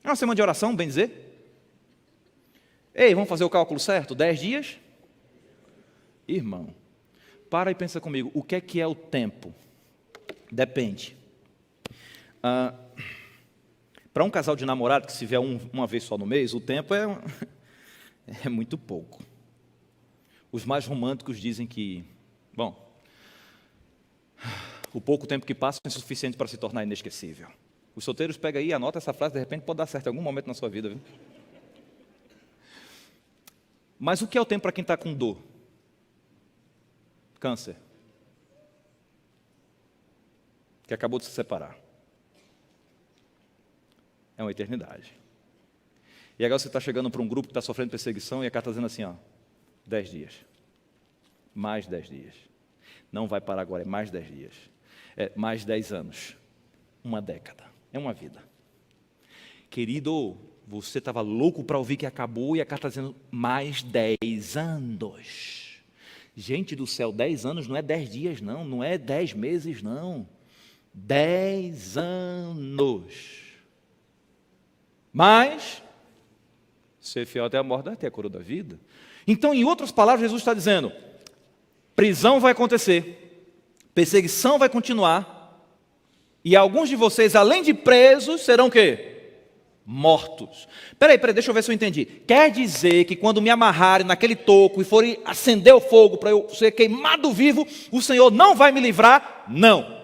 É uma semana de oração, bem dizer. Ei, vamos fazer o cálculo certo? 10 dias? Irmão, para e pensa comigo, o que é o tempo? Depende. Para um casal de namorado que se vê uma vez só no mês, o tempo é muito pouco. Os mais românticos dizem que, o pouco tempo que passa é suficiente para se tornar inesquecível. Os solteiros pegam aí, anota essa frase, de repente pode dar certo em algum momento na sua vida, viu? Mas o que é o tempo para quem está com dor? Câncer. Que acabou de se separar. É uma eternidade. E agora você está chegando para um grupo que está sofrendo perseguição e a carta está dizendo assim, 10 dias. Mais 10 dias. Não vai parar agora, é mais 10 dias. É mais 10 anos. 1 década. É uma vida. Querido, você estava louco para ouvir que acabou e a carta está dizendo mais 10 anos. Gente do céu, 10 anos não é 10 dias não, não é 10 meses não. 10 anos. Mas, ser fiel até a morte, até a coroa da vida. Então, em outras palavras, Jesus está dizendo, prisão vai acontecer, perseguição vai continuar, e alguns de vocês, além de presos, serão o quê? Mortos. Peraí, deixa eu ver se eu entendi. Quer dizer que quando me amarrarem naquele toco e forem acender o fogo para eu ser queimado vivo, o Senhor não vai me livrar? Não.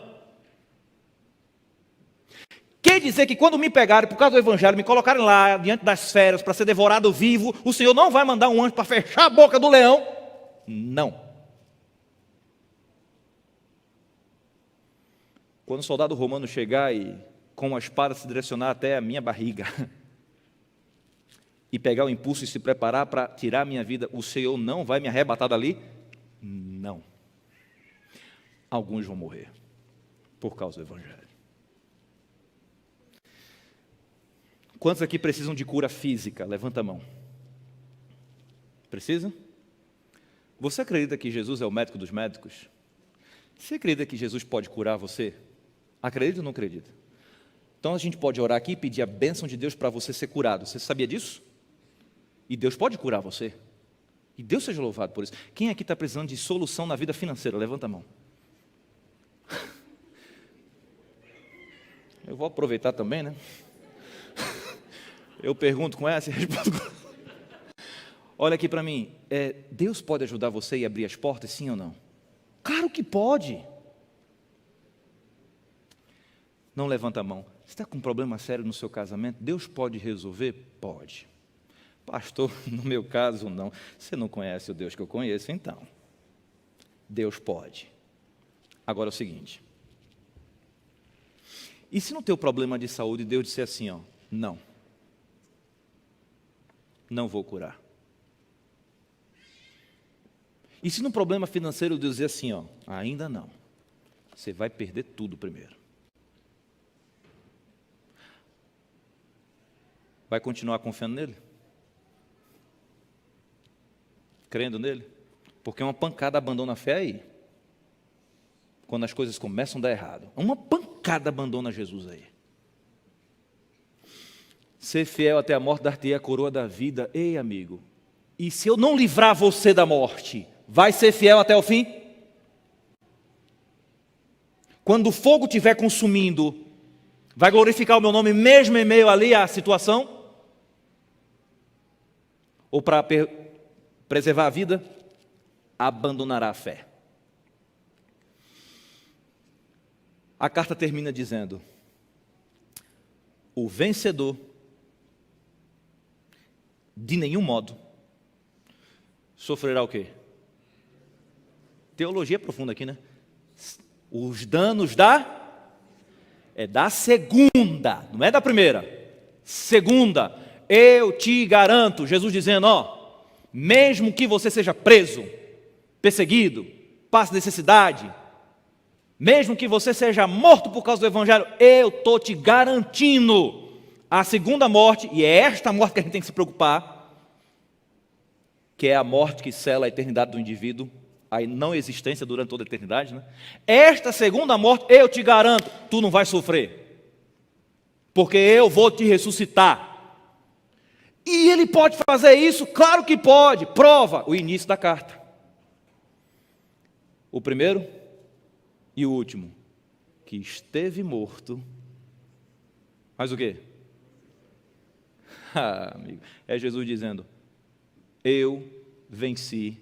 Quer dizer que quando me pegarem por causa do Evangelho, me colocarem lá diante das feras para ser devorado vivo, o Senhor não vai mandar um anjo para fechar a boca do leão? Não. Quando o soldado romano chegar e com uma espada se direcionar até a minha barriga e pegar o impulso e se preparar para tirar a minha vida, o Senhor não vai me arrebatar dali? Não. Alguns vão morrer por causa do Evangelho. Quantos aqui precisam de cura física? Levanta a mão. Precisa? Você acredita que Jesus é o médico dos médicos? Você acredita que Jesus pode curar você? Acredita ou não acredita? Então a gente pode orar aqui e pedir a bênção de Deus para você ser curado. Você sabia disso? E Deus pode curar você. E Deus seja louvado por isso. Quem aqui está precisando de solução na vida financeira? Levanta a mão. Eu vou aproveitar também, né? Eu pergunto com essa e respondo com... Olha aqui para mim. Deus pode ajudar você e abrir as portas, sim ou não? Claro que pode. Não levanta a mão. Você está com um problema sério no seu casamento? Deus pode resolver? Pode. Pastor, no meu caso, não. Você não conhece o Deus que eu conheço, então. Deus pode. Agora é o seguinte. E se no teu problema de saúde, Deus disser assim, ó, não vou curar. E se no problema financeiro, Deus dizer assim, ó, ainda não. Você vai perder tudo primeiro. Vai continuar confiando nele? Crendo nele? Porque uma pancada abandona a fé aí. Quando as coisas começam a dar errado. Uma pancada abandona Jesus aí. Ser fiel até a morte, dar-te-ei a coroa da vida. Ei, amigo, e se eu não livrar você da morte, vai ser fiel até o fim? Quando o fogo estiver consumindo, vai glorificar o meu nome mesmo em meio ali à situação? Ou para preservar a vida, abandonará a fé. A carta termina dizendo, o vencedor, de nenhum modo, sofrerá o quê? Teologia profunda aqui, né? Os danos da segunda, não é da primeira. Segunda, eu te garanto, Jesus dizendo, ó, mesmo que você seja preso, perseguido, passe necessidade, mesmo que você seja morto por causa do Evangelho, eu estou te garantindo a segunda morte, e é esta morte que a gente tem que se preocupar, que é a morte que sela a eternidade do indivíduo, a não existência durante toda a eternidade, né? Esta segunda morte, eu te garanto, tu não vai sofrer, porque eu vou te ressuscitar. E ele pode fazer isso? Claro que pode. Prova o início da carta. O primeiro e o último, que esteve morto, mas o quê? Amigo, é Jesus dizendo, eu venci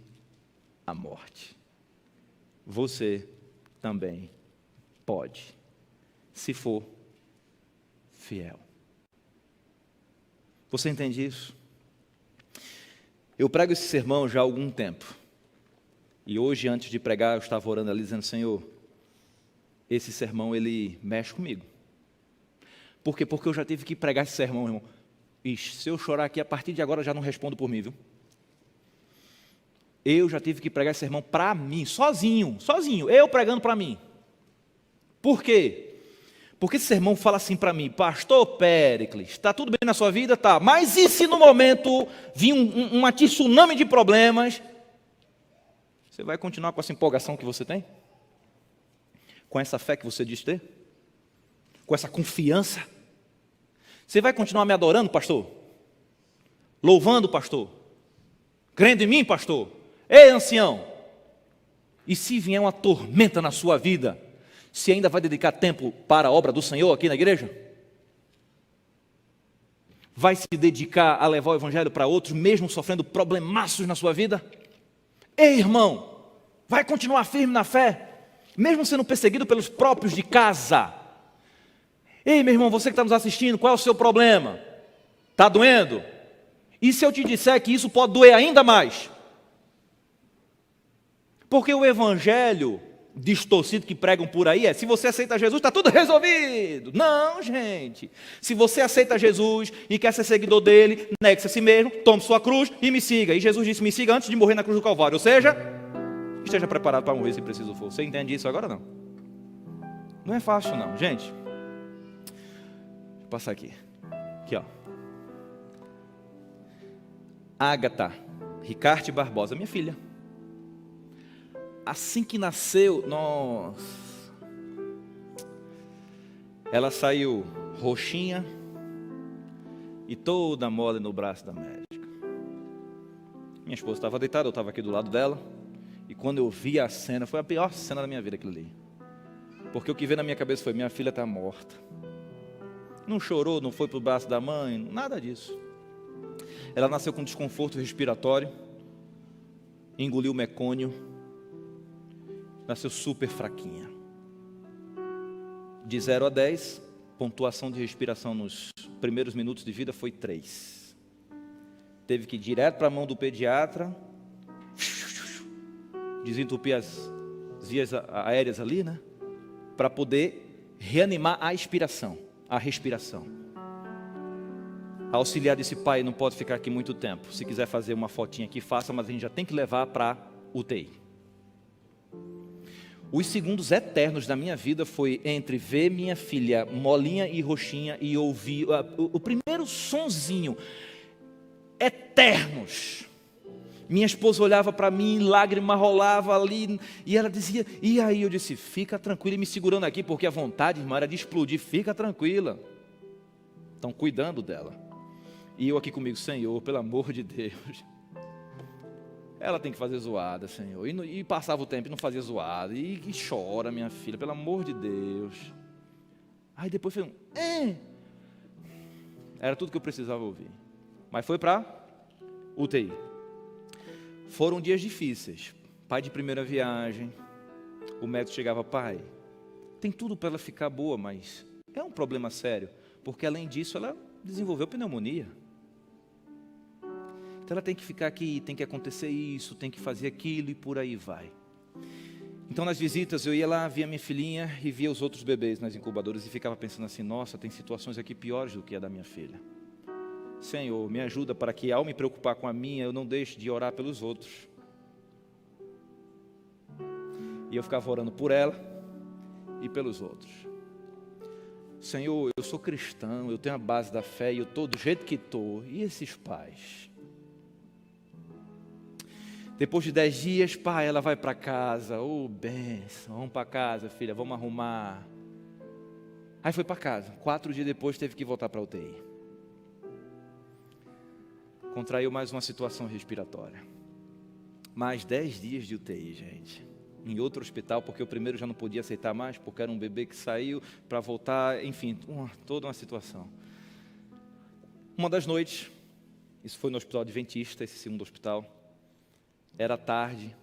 a morte. Você também pode, se for fiel. Você entende isso? Eu prego esse sermão já há algum tempo. E hoje, antes de pregar, eu estava orando ali, dizendo, Senhor, esse sermão, ele mexe comigo. Por quê? Porque eu já tive que pregar esse sermão, irmão. Ixi, se eu chorar aqui, a partir de agora, já não respondo por mim, viu? Eu já tive que pregar esse sermão para mim, sozinho, eu pregando para mim. Por quê? Porque esse sermão fala assim para mim, pastor Péricles, está tudo bem na sua vida? Tá, mas e se no momento vir uma tsunami de problemas, você vai continuar com essa empolgação que você tem? Com essa fé que você diz ter? com essa confiança? Você vai continuar me adorando, pastor? Louvando, pastor? Crendo em mim, pastor? Ei, ancião! E se vier uma tormenta na sua vida, você ainda vai dedicar tempo para a obra do Senhor aqui na igreja? Vai se dedicar a levar o evangelho para outros, mesmo sofrendo problemaços na sua vida? Ei, irmão, vai continuar firme na fé, mesmo sendo perseguido pelos próprios de casa? Ei, meu irmão, você que está nos assistindo, qual é o seu problema? Está doendo? E se eu te disser que isso pode doer ainda mais? Porque o evangelho distorcido que pregam por aí se você aceita Jesus, está tudo resolvido. Não, gente. Se você aceita Jesus e quer ser seguidor dele, negue-se a si mesmo, tome sua cruz e me siga. E Jesus disse, me siga antes de morrer na cruz do Calvário. Ou seja, esteja preparado para morrer se preciso for. Você entende isso agora? Não. Não é fácil não, gente. Deixa eu passar aqui. Aqui, ó. Ágata Ricarte Barbosa, minha filha. Assim que nasceu, nossa, ela saiu roxinha e toda mole no braço da médica. Minha esposa estava deitada, eu estava aqui do lado dela, e quando eu vi a cena, foi a pior cena da minha vida aquilo ali. Porque o que veio na minha cabeça foi, minha filha está morta. Não chorou, não foi para o braço da mãe, nada disso. Ela nasceu com desconforto respiratório, engoliu mecônio, nasceu super fraquinha. De 0 a 10, pontuação de respiração nos primeiros minutos de vida foi 3. Teve que ir direto para a mão do pediatra, desentupir as vias aéreas ali, né? Para poder reanimar a respiração. A auxiliar desse pai não pode ficar aqui muito tempo. Se quiser fazer uma fotinha aqui, faça, mas a gente já tem que levar para UTI. Os segundos eternos da minha vida foi entre ver minha filha molinha e roxinha e ouvir o primeiro sonzinho. Eternos. Minha esposa olhava para mim, lágrima rolava ali, e ela dizia, e aí eu disse, fica tranquila, e me segurando aqui, porque a vontade, irmã, era de explodir, fica tranquila. Estão cuidando dela. E eu aqui comigo, Senhor, pelo amor de Deus. Ela tem que fazer zoada, Senhor. E passava o tempo e não fazia zoada. E chora, minha filha, pelo amor de Deus. Aí depois foi Era tudo que eu precisava ouvir. Mas foi para UTI. Foram dias difíceis. Pai de primeira viagem. O médico chegava, pai, tem tudo para ela ficar boa, mas é um problema sério. Porque além disso, ela desenvolveu pneumonia. Então ela tem que ficar aqui, tem que acontecer isso, tem que fazer aquilo e por aí vai. Então nas visitas eu ia lá, via minha filhinha e via os outros bebês nas incubadoras e ficava pensando assim, nossa, tem situações aqui piores do que a da minha filha. Senhor, me ajuda para que ao me preocupar com a minha, eu não deixe de orar pelos outros. E eu ficava orando por ela e pelos outros. Senhor, eu sou cristão, eu tenho a base da fé e eu estou do jeito que estou. E esses pais? Depois de 10 dias, pai, ela vai para casa. Bênção, vamos para casa, filha, vamos arrumar. Aí foi para casa. 4 dias depois teve que voltar para a UTI. Contraiu mais uma situação respiratória. Mais 10 dias de UTI, gente. Em outro hospital, porque o primeiro já não podia aceitar mais, porque era um bebê que saiu para voltar, enfim, toda uma situação. Uma das noites, isso foi no Hospital Adventista, esse segundo hospital, era tarde,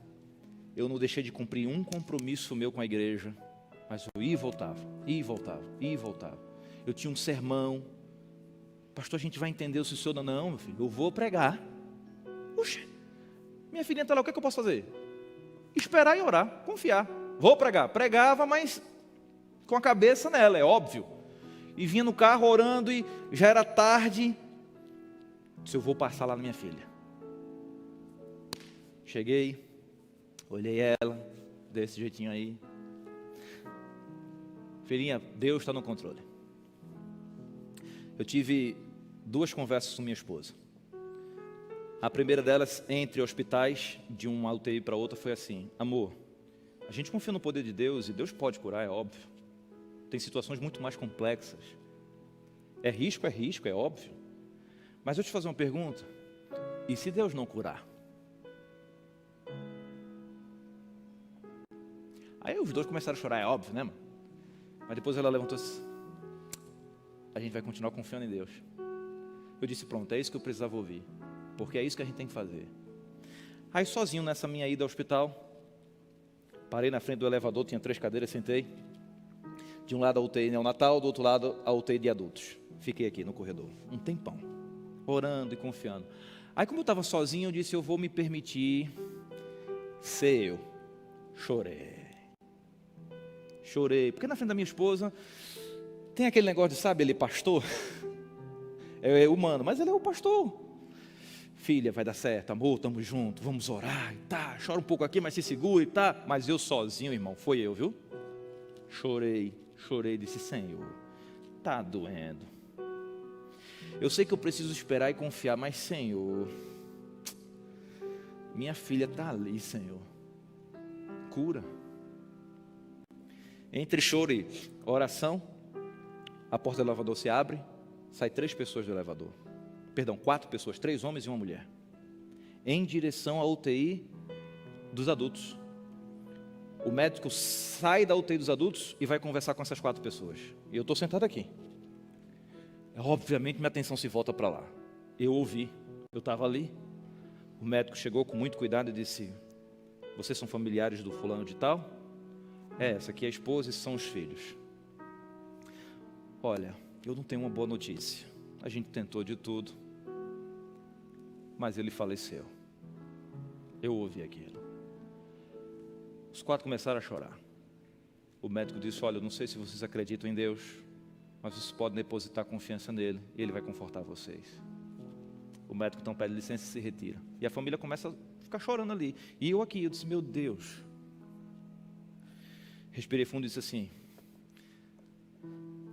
eu não deixei de cumprir um compromisso meu com a igreja, mas eu ia e voltava, ia e voltava, ia e voltava. Eu tinha um sermão, pastor, a gente vai entender o senhor, não, meu filho, eu vou pregar. Oxe, minha filhinha está lá, o que é que eu posso fazer? Esperar e orar, confiar, vou pregar. Pregava, mas com a cabeça nela, é óbvio. E vinha no carro orando e já era tarde, disse, eu vou passar lá na minha filha. Cheguei, olhei ela, desse jeitinho aí. Filhinha, Deus está no controle. Eu tive 2 conversas com minha esposa. A primeira delas, entre hospitais, de uma UTI para outra, foi assim, amor, a gente confia no poder de Deus e Deus pode curar, é óbvio. Tem situações muito mais complexas. É risco, é óbvio. Mas eu te fazer uma pergunta. E se Deus não curar? Aí os dois começaram a chorar, é óbvio, né, mano? Mas depois ela levantou-se. A gente vai continuar confiando em Deus. Eu disse, pronto, é isso que eu precisava ouvir. Porque é isso que a gente tem que fazer. Aí sozinho nessa minha ida ao hospital, parei na frente do elevador, tinha 3 cadeiras, sentei. De um lado a UTI neonatal, do outro lado a UTI de adultos. Fiquei aqui no corredor, um tempão, orando e confiando. Aí como eu estava sozinho, eu disse, eu vou me permitir ser eu. Chorei, porque na frente da minha esposa, tem aquele negócio de, sabe, ele é pastor, é humano, mas ele é o pastor. Filha, vai dar certo, amor, estamos juntos, vamos orar, e tá, chora um pouco aqui, mas se segura, e tá. Mas eu sozinho, irmão, foi eu, viu? Chorei, disse, Senhor, tá doendo. Eu sei que eu preciso esperar e confiar, mas Senhor, minha filha está ali, Senhor, cura. Entre choro e oração, a porta do elevador se abre, sai 3 pessoas do elevador. Perdão, 4 pessoas, 3 homens e uma mulher, em direção à UTI dos adultos. O médico sai da UTI dos adultos e vai conversar com essas 4 pessoas. E eu estou sentado aqui. Obviamente minha atenção se volta para lá. Eu ouvi, eu estava ali. O médico chegou com muito cuidado e disse, vocês são familiares do fulano de tal? Essa aqui é a esposa e são os filhos. Olha, eu não tenho uma boa notícia. A gente tentou de tudo, mas ele faleceu. Eu ouvi aquilo. Os 4 começaram a chorar. O médico disse, olha, eu não sei se vocês acreditam em Deus, mas vocês podem depositar confiança nele e ele vai confortar vocês. O médico então pede licença e se retira. E a família começa a ficar chorando ali. E eu aqui, eu disse, meu Deus. Respirei fundo e disse assim,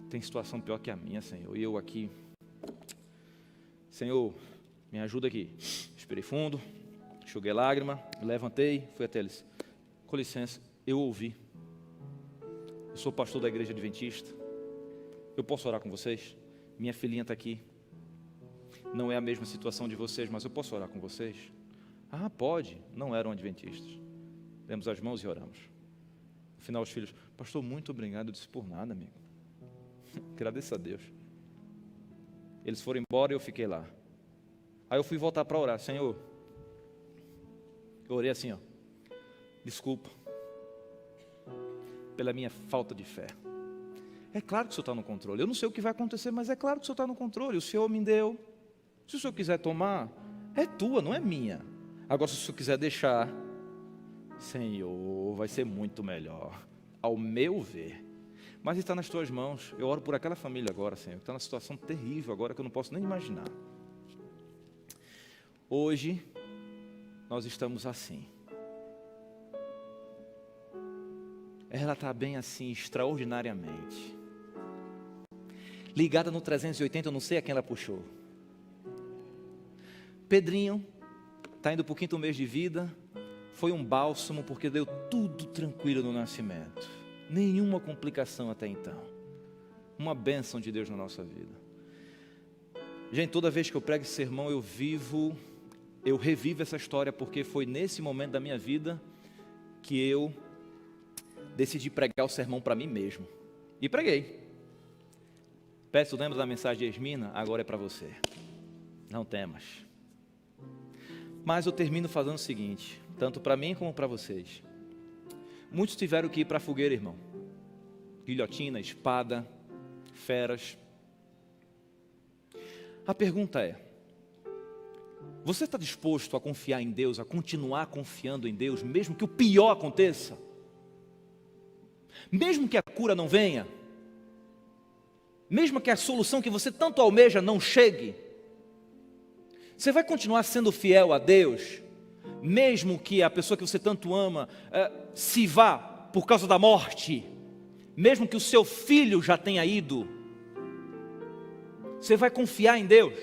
tem situação pior que a minha, Senhor. E eu aqui, Senhor, me ajuda aqui. Respirei fundo, enxuguei lágrima, me levantei, fui até eles. Com licença, eu ouvi. Eu sou pastor da igreja adventista. Eu posso orar com vocês? Minha filhinha está aqui. Não é a mesma situação de vocês, mas eu posso orar com vocês? Ah, pode. Não eram adventistas. Demos as mãos e oramos. No final, os filhos, pastor, muito obrigado. Eu disse, por nada, amigo. Agradeço a Deus. Eles foram embora e eu fiquei lá. Aí eu fui voltar para orar. Senhor, eu orei assim, ó. Desculpa pela minha falta de fé. É claro que o Senhor está no controle. Eu não sei o que vai acontecer, mas é claro que o Senhor está no controle. O Senhor me deu. Se o Senhor quiser tomar, é tua, não é minha. Agora, se o Senhor quiser deixar, Senhor, vai ser muito melhor, ao meu ver. Mas está nas tuas mãos. Eu oro por aquela família agora, Senhor, que está numa situação terrível agora, que eu não posso nem imaginar. Hoje, nós estamos assim. Ela está bem assim, extraordinariamente. Ligada no 380, eu não sei a quem ela puxou. Pedrinho, está indo para o 5º mês de vida. Foi um bálsamo, porque deu tudo tranquilo no nascimento. Nenhuma complicação até então. Uma bênção de Deus na nossa vida. Gente, toda vez que eu prego esse sermão, eu revivo essa história, porque foi nesse momento da minha vida que eu decidi pregar o sermão para mim mesmo. E preguei. Peço, lembra da mensagem de Esmina? Agora é para você. Não temas. Mas eu termino fazendo o seguinte, tanto para mim como para vocês. Muitos tiveram que ir para a fogueira, irmão. Guilhotina, espada, feras. A pergunta é, você está disposto a confiar em Deus, a continuar confiando em Deus, mesmo que o pior aconteça? Mesmo que a cura não venha? Mesmo que a solução que você tanto almeja não chegue? Você vai continuar sendo fiel a Deus, mesmo que a pessoa que você tanto ama se vá por causa da morte, mesmo que o seu filho já tenha ido? Você vai confiar em Deus?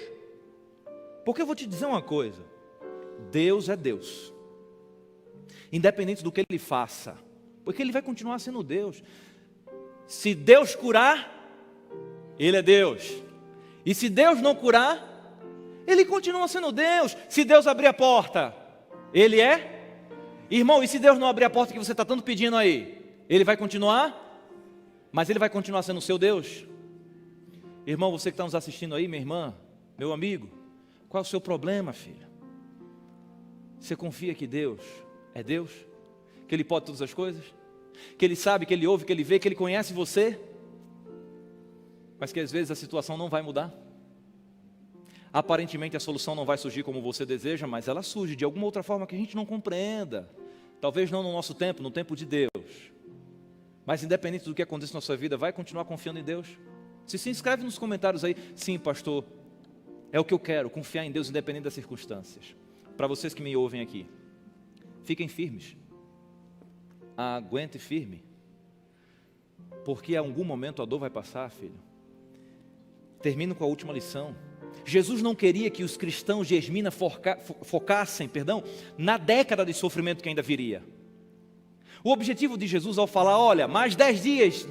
Porque eu vou te dizer uma coisa, Deus é Deus, independente do que Ele faça, porque Ele vai continuar sendo Deus. Se Deus curar, Ele é Deus. E se Deus não curar, Ele continua sendo Deus. Se Deus abrir a porta, Ele é? Irmão, e se Deus não abrir a porta que você está tanto pedindo aí? Ele vai continuar? Mas Ele vai continuar sendo o seu Deus? Irmão, você que está nos assistindo aí, minha irmã, meu amigo, qual é o seu problema, filho? Você confia que Deus é Deus? Que Ele pode todas as coisas? Que Ele sabe, que Ele ouve, que Ele vê, que Ele conhece você? Mas que às vezes a situação não vai mudar. Aparentemente a solução não vai surgir como você deseja, mas ela surge de alguma outra forma que a gente não compreenda. Talvez não no nosso tempo, no tempo de Deus. Mas independente do que aconteça na sua vida, vai continuar confiando em Deus. Se inscreve nos comentários aí, sim, pastor, é o que eu quero, confiar em Deus independente das circunstâncias. Para vocês que me ouvem aqui, fiquem firmes. Aguente firme. Porque em algum momento a dor vai passar, filho. Termino com a última lição. Jesus não queria que os cristãos de Esmina focassem na década de sofrimento que ainda viria. O objetivo de Jesus ao falar, olha, mais 10 dias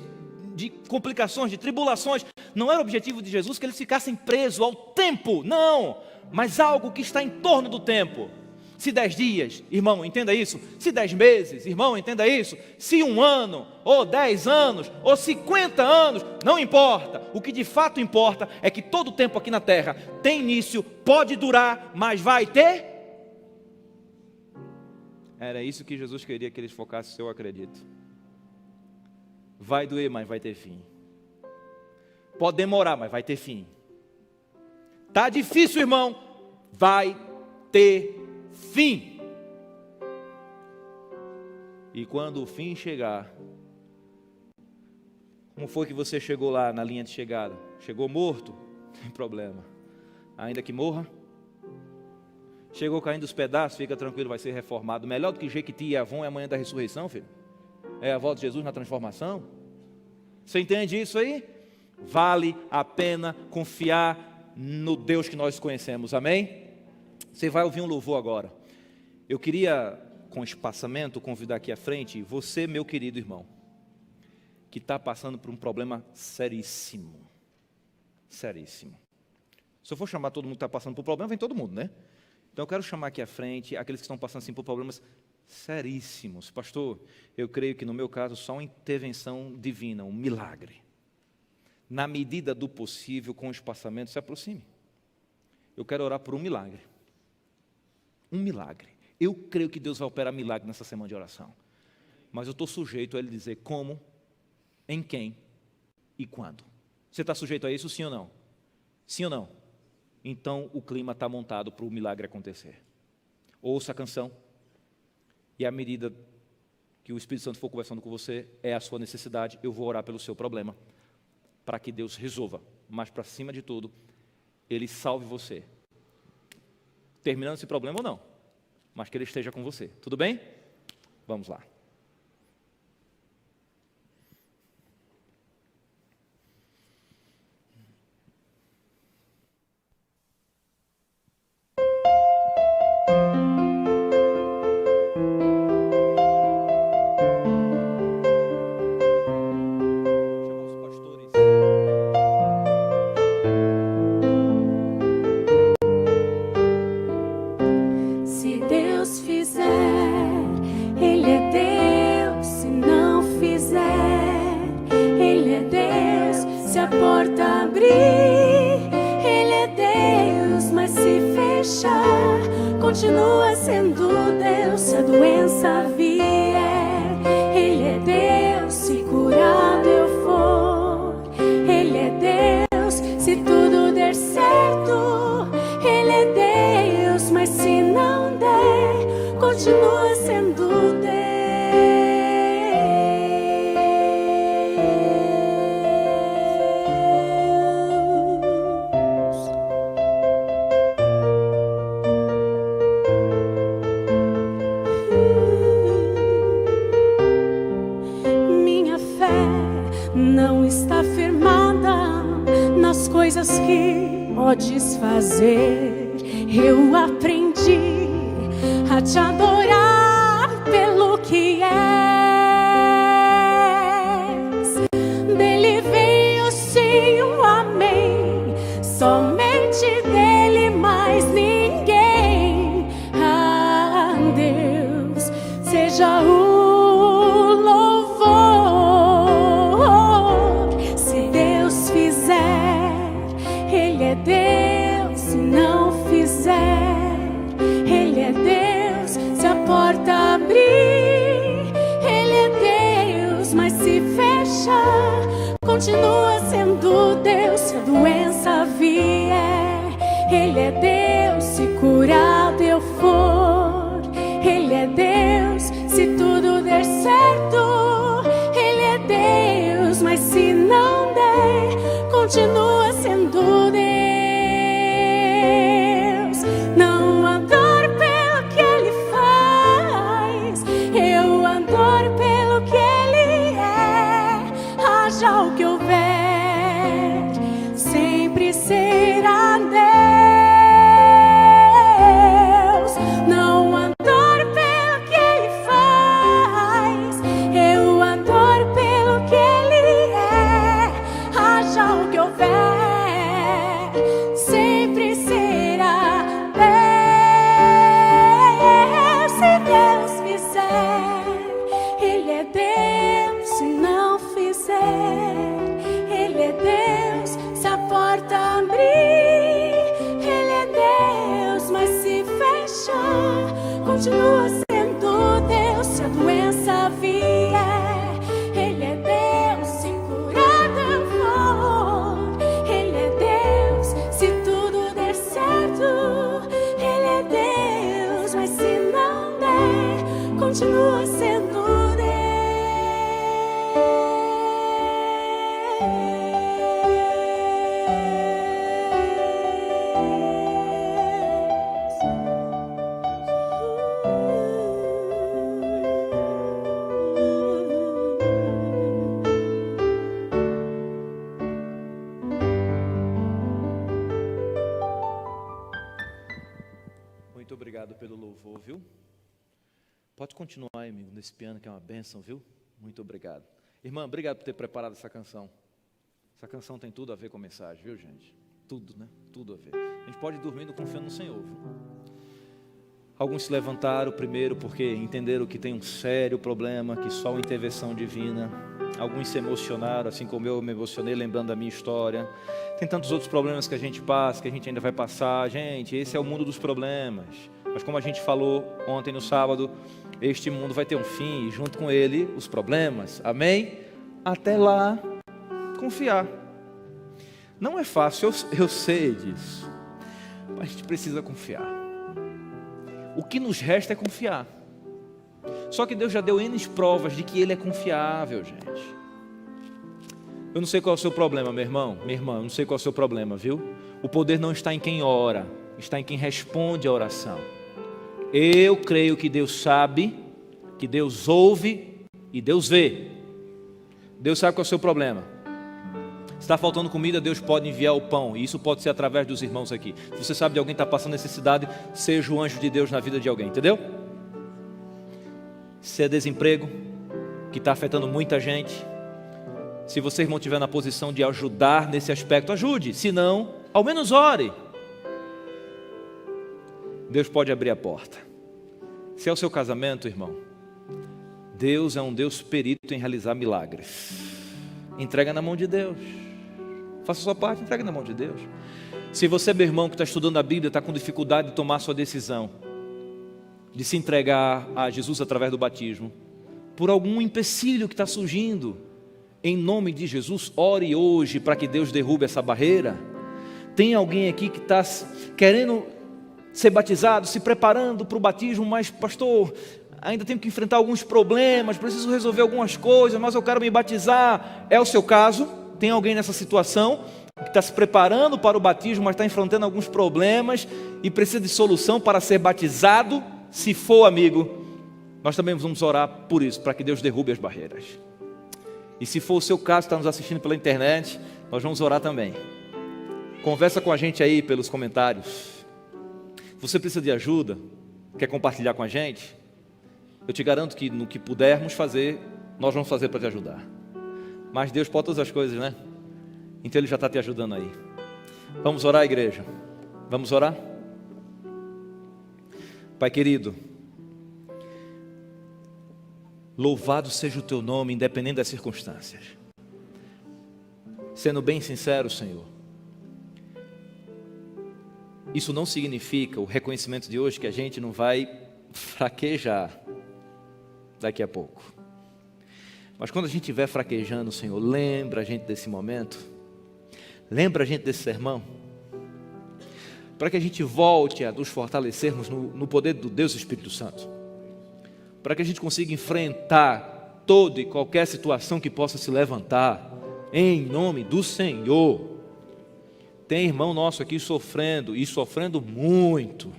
de complicações, de tribulações, não era o objetivo de Jesus que eles ficassem presos ao tempo, não, mas algo que está em torno do tempo. Se 10 dias, irmão, entenda isso. Se 10 meses, irmão, entenda isso. Se 1 ano, ou 10 anos, ou 50 anos, não importa. O que de fato importa é que todo tempo aqui na terra tem início, pode durar, mas vai ter. Era isso que Jesus queria que eles focassem, eu acredito. Vai doer, mas vai ter fim. Pode demorar, mas vai ter fim. Tá difícil, irmão, vai ter fim. E quando o fim chegar, como foi que você chegou lá na linha de chegada? Chegou morto? Não tem problema. Ainda que morra. Chegou caindo os pedaços, fica tranquilo, vai ser reformado. Melhor do que Jequiti e Avon é a manhã da ressurreição, filho. É a volta de Jesus na transformação. Você entende isso aí? Vale a pena confiar no Deus que nós conhecemos, amém? Você vai ouvir um louvor agora. Eu queria, com espaçamento, convidar aqui à frente você, meu querido irmão, que está passando por um problema seríssimo. Seríssimo. Se eu for chamar todo mundo que está passando por problema, vem todo mundo, né? Então eu quero chamar aqui à frente aqueles que estão passando assim, por problemas seríssimos. Pastor, eu creio que no meu caso só uma intervenção divina, um milagre. Na medida do possível, com o espaçamento, se aproxime. Eu quero orar por um milagre. Um milagre. Eu creio que Deus vai operar milagre nessa semana de oração. Mas eu estou sujeito a Ele dizer como, em quem e quando. Você está sujeito a isso, sim ou não? Sim ou não? Então o clima está montado para o milagre acontecer. Ouça a canção. E à medida que o Espírito Santo for conversando com você, é a sua necessidade, eu vou orar pelo seu problema. Para que Deus resolva. Mas para cima de tudo, Ele salve você. Terminando esse problema ou não, mas que Ele esteja com você, tudo bem? Vamos lá. Continua sendo Deus se a doença vier. Ele é Deus se curado eu for. Ele é Deus se tudo der certo. Ele é Deus, mas se não der, continua sendo Deus. Não está firmada nas coisas que podes fazer. Eu aprendi a te adorar pelo que és. seja o louvor. Se Deus fizer, Ele é Deus. Se não fizer, Ele é Deus. Se a porta abrir, Ele é Deus. Mas se fechar, continua sendo Deus. Se a doença vier, Ele é Deus. Se curado eu for, Ele é Deus. Se tudo der certo, Ele é Deus. Mas se não der, continua sendo Deus. Não adoro pelo que Ele faz, eu adoro pelo que Ele é. Haja o que houver, sempre será Deus. Não adoro pelo que Ele faz, eu adoro pelo que Ele é. Haja o que houver, sempre será Deus. Se Deus fizer, Ele é Deus. Se não fizer, Ele é Deus. Se a porta abrir, Ele é Deus. Mas se fechar, continua sendo Deus. Se a doença vier, Ele é Deus. Se curado eu for, Ele é Deus. Se tudo der certo, Ele é Deus. Mas se não der, continua sendo Muito obrigado pelo louvor, viu? Pode continuar aí, amigo, nesse piano que é uma bênção, viu? Muito obrigado. Irmã, obrigado por ter preparado essa canção. Essa canção tem tudo a ver com a mensagem, viu, gente? Tudo, né? Tudo a ver. A gente pode ir dormindo confiando no Senhor, viu? Alguns se levantaram primeiro porque entenderam que tem um sério problema, que só uma intervenção divina. Alguns se emocionaram, assim como eu me emocionei lembrando da minha história. Tem tantos outros problemas que a gente passa, que a gente ainda vai passar. Gente, esse é o mundo dos problemas. Mas como a gente falou ontem no sábado, este mundo vai ter um fim e junto com ele os problemas. Amém? Até lá, confiar. Não é fácil, eu sei disso. Mas a gente precisa confiar. O que nos resta é confiar. Só que Deus já deu N provas de que Ele é confiável, gente. Eu não sei qual é o seu problema, meu irmão, minha irmã, eu não sei qual é o seu problema, viu? O poder não está em quem ora, está em quem responde a oração. Eu creio que Deus sabe, que Deus ouve e Deus vê. Deus sabe qual é o seu problema. Se está faltando comida, Deus pode enviar o pão. E isso pode ser através dos irmãos aqui. Se você sabe de alguém que está passando necessidade, seja o anjo de Deus na vida de alguém, entendeu? Se é desemprego, que está afetando muita gente, se você, irmão, estiver na posição de ajudar nesse aspecto, ajude. Se não, ao menos ore. Deus pode abrir a porta. Se é o seu casamento, irmão, Deus é um Deus perito em realizar milagres. Entrega na mão de Deus. Faça a sua parte, entrega na mão de Deus. Se você, meu irmão, que está estudando a Bíblia, está com dificuldade de tomar a sua decisão, de se entregar a Jesus através do batismo, por algum empecilho que está surgindo, em nome de Jesus, ore hoje para que Deus derrube essa barreira. Tem alguém aqui que está querendo ser batizado, se preparando para o batismo, mas pastor, ainda tenho que enfrentar alguns problemas, preciso resolver algumas coisas, mas eu quero me batizar. É o seu caso? Tem alguém nessa situação que está se preparando para o batismo, mas está enfrentando alguns problemas e precisa de solução para ser batizado? Se for, amigo, nós também vamos orar por isso, para que Deus derrube as barreiras. E se for o seu caso, está nos assistindo pela internet, nós vamos orar também. Conversa com a gente aí pelos comentários. Você precisa de ajuda? Quer compartilhar com a gente? Eu te garanto que no que pudermos fazer, nós vamos fazer para te ajudar. Mas Deus pode todas as coisas, né? Então Ele já está te ajudando aí. Vamos orar, igreja? Vamos orar? Pai querido, Louvado seja o teu nome, independente das circunstâncias. Sendo bem sincero, Senhor, isso não significa, o reconhecimento de hoje, que a gente não vai fraquejar daqui a pouco. Mas quando a gente estiver fraquejando, Senhor, lembra a gente desse momento, lembra a gente desse sermão, para que a gente volte a nos fortalecermos no poder do Deus Espírito Santo, para que a gente consiga enfrentar toda e qualquer situação que possa se levantar, em nome do Senhor. Tem irmão nosso aqui sofrendo, e sofrendo muito.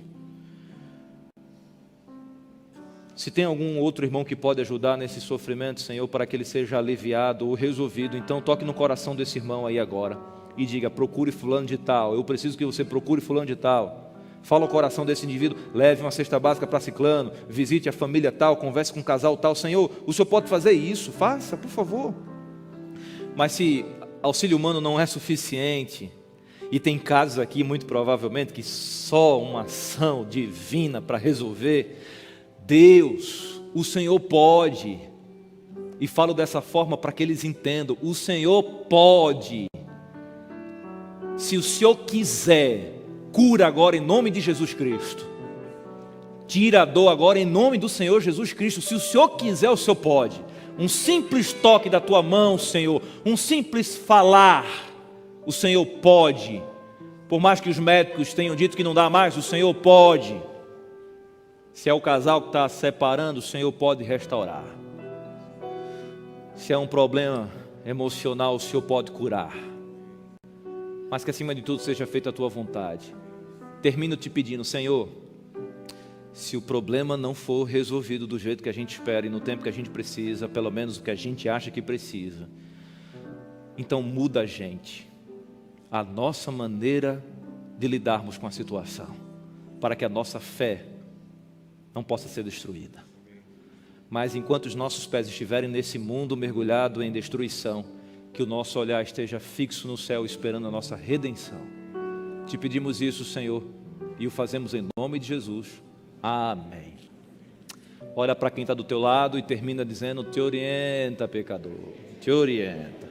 Se tem algum outro irmão que pode ajudar nesse sofrimento, Senhor, para que ele seja aliviado ou resolvido, então toque no coração desse irmão aí agora e diga: procure fulano de tal, eu preciso que você procure fulano de tal. Fala ao coração desse indivíduo: leve uma cesta básica para ciclano, visite a família tal, converse com um casal tal. Senhor, o Senhor pode fazer isso, faça, por favor. Mas se auxílio humano não é suficiente, e tem casos aqui, muito provavelmente, que só uma ação divina para resolver, Deus, o Senhor pode, e falo dessa forma para que eles entendam, o Senhor pode, se o Senhor quiser, cura agora em nome de Jesus Cristo, tira a dor agora em nome do Senhor Jesus Cristo. Se o Senhor quiser, o Senhor pode. Um simples toque da tua mão, Senhor, um simples falar, o Senhor pode. Por mais que os médicos tenham dito que não dá mais, o Senhor pode. Se é o casal que está separando, o Senhor pode restaurar. Se é um problema emocional, o Senhor pode curar. Mas que acima de tudo seja feita a tua vontade. Termino te pedindo: Senhor, se o problema não for resolvido do jeito que a gente espera e no tempo que a gente precisa, pelo menos o que a gente acha que precisa, então muda a nossa maneira de lidarmos com a situação, para que a nossa fé não possa ser destruída. Mas enquanto os nossos pés estiverem nesse mundo mergulhado em destruição, que o nosso olhar esteja fixo no céu, esperando a nossa redenção. Te pedimos isso, Senhor, e o fazemos em nome de Jesus. Amém. Olha para quem está do teu lado e termina dizendo: te orienta, pecador, te orienta.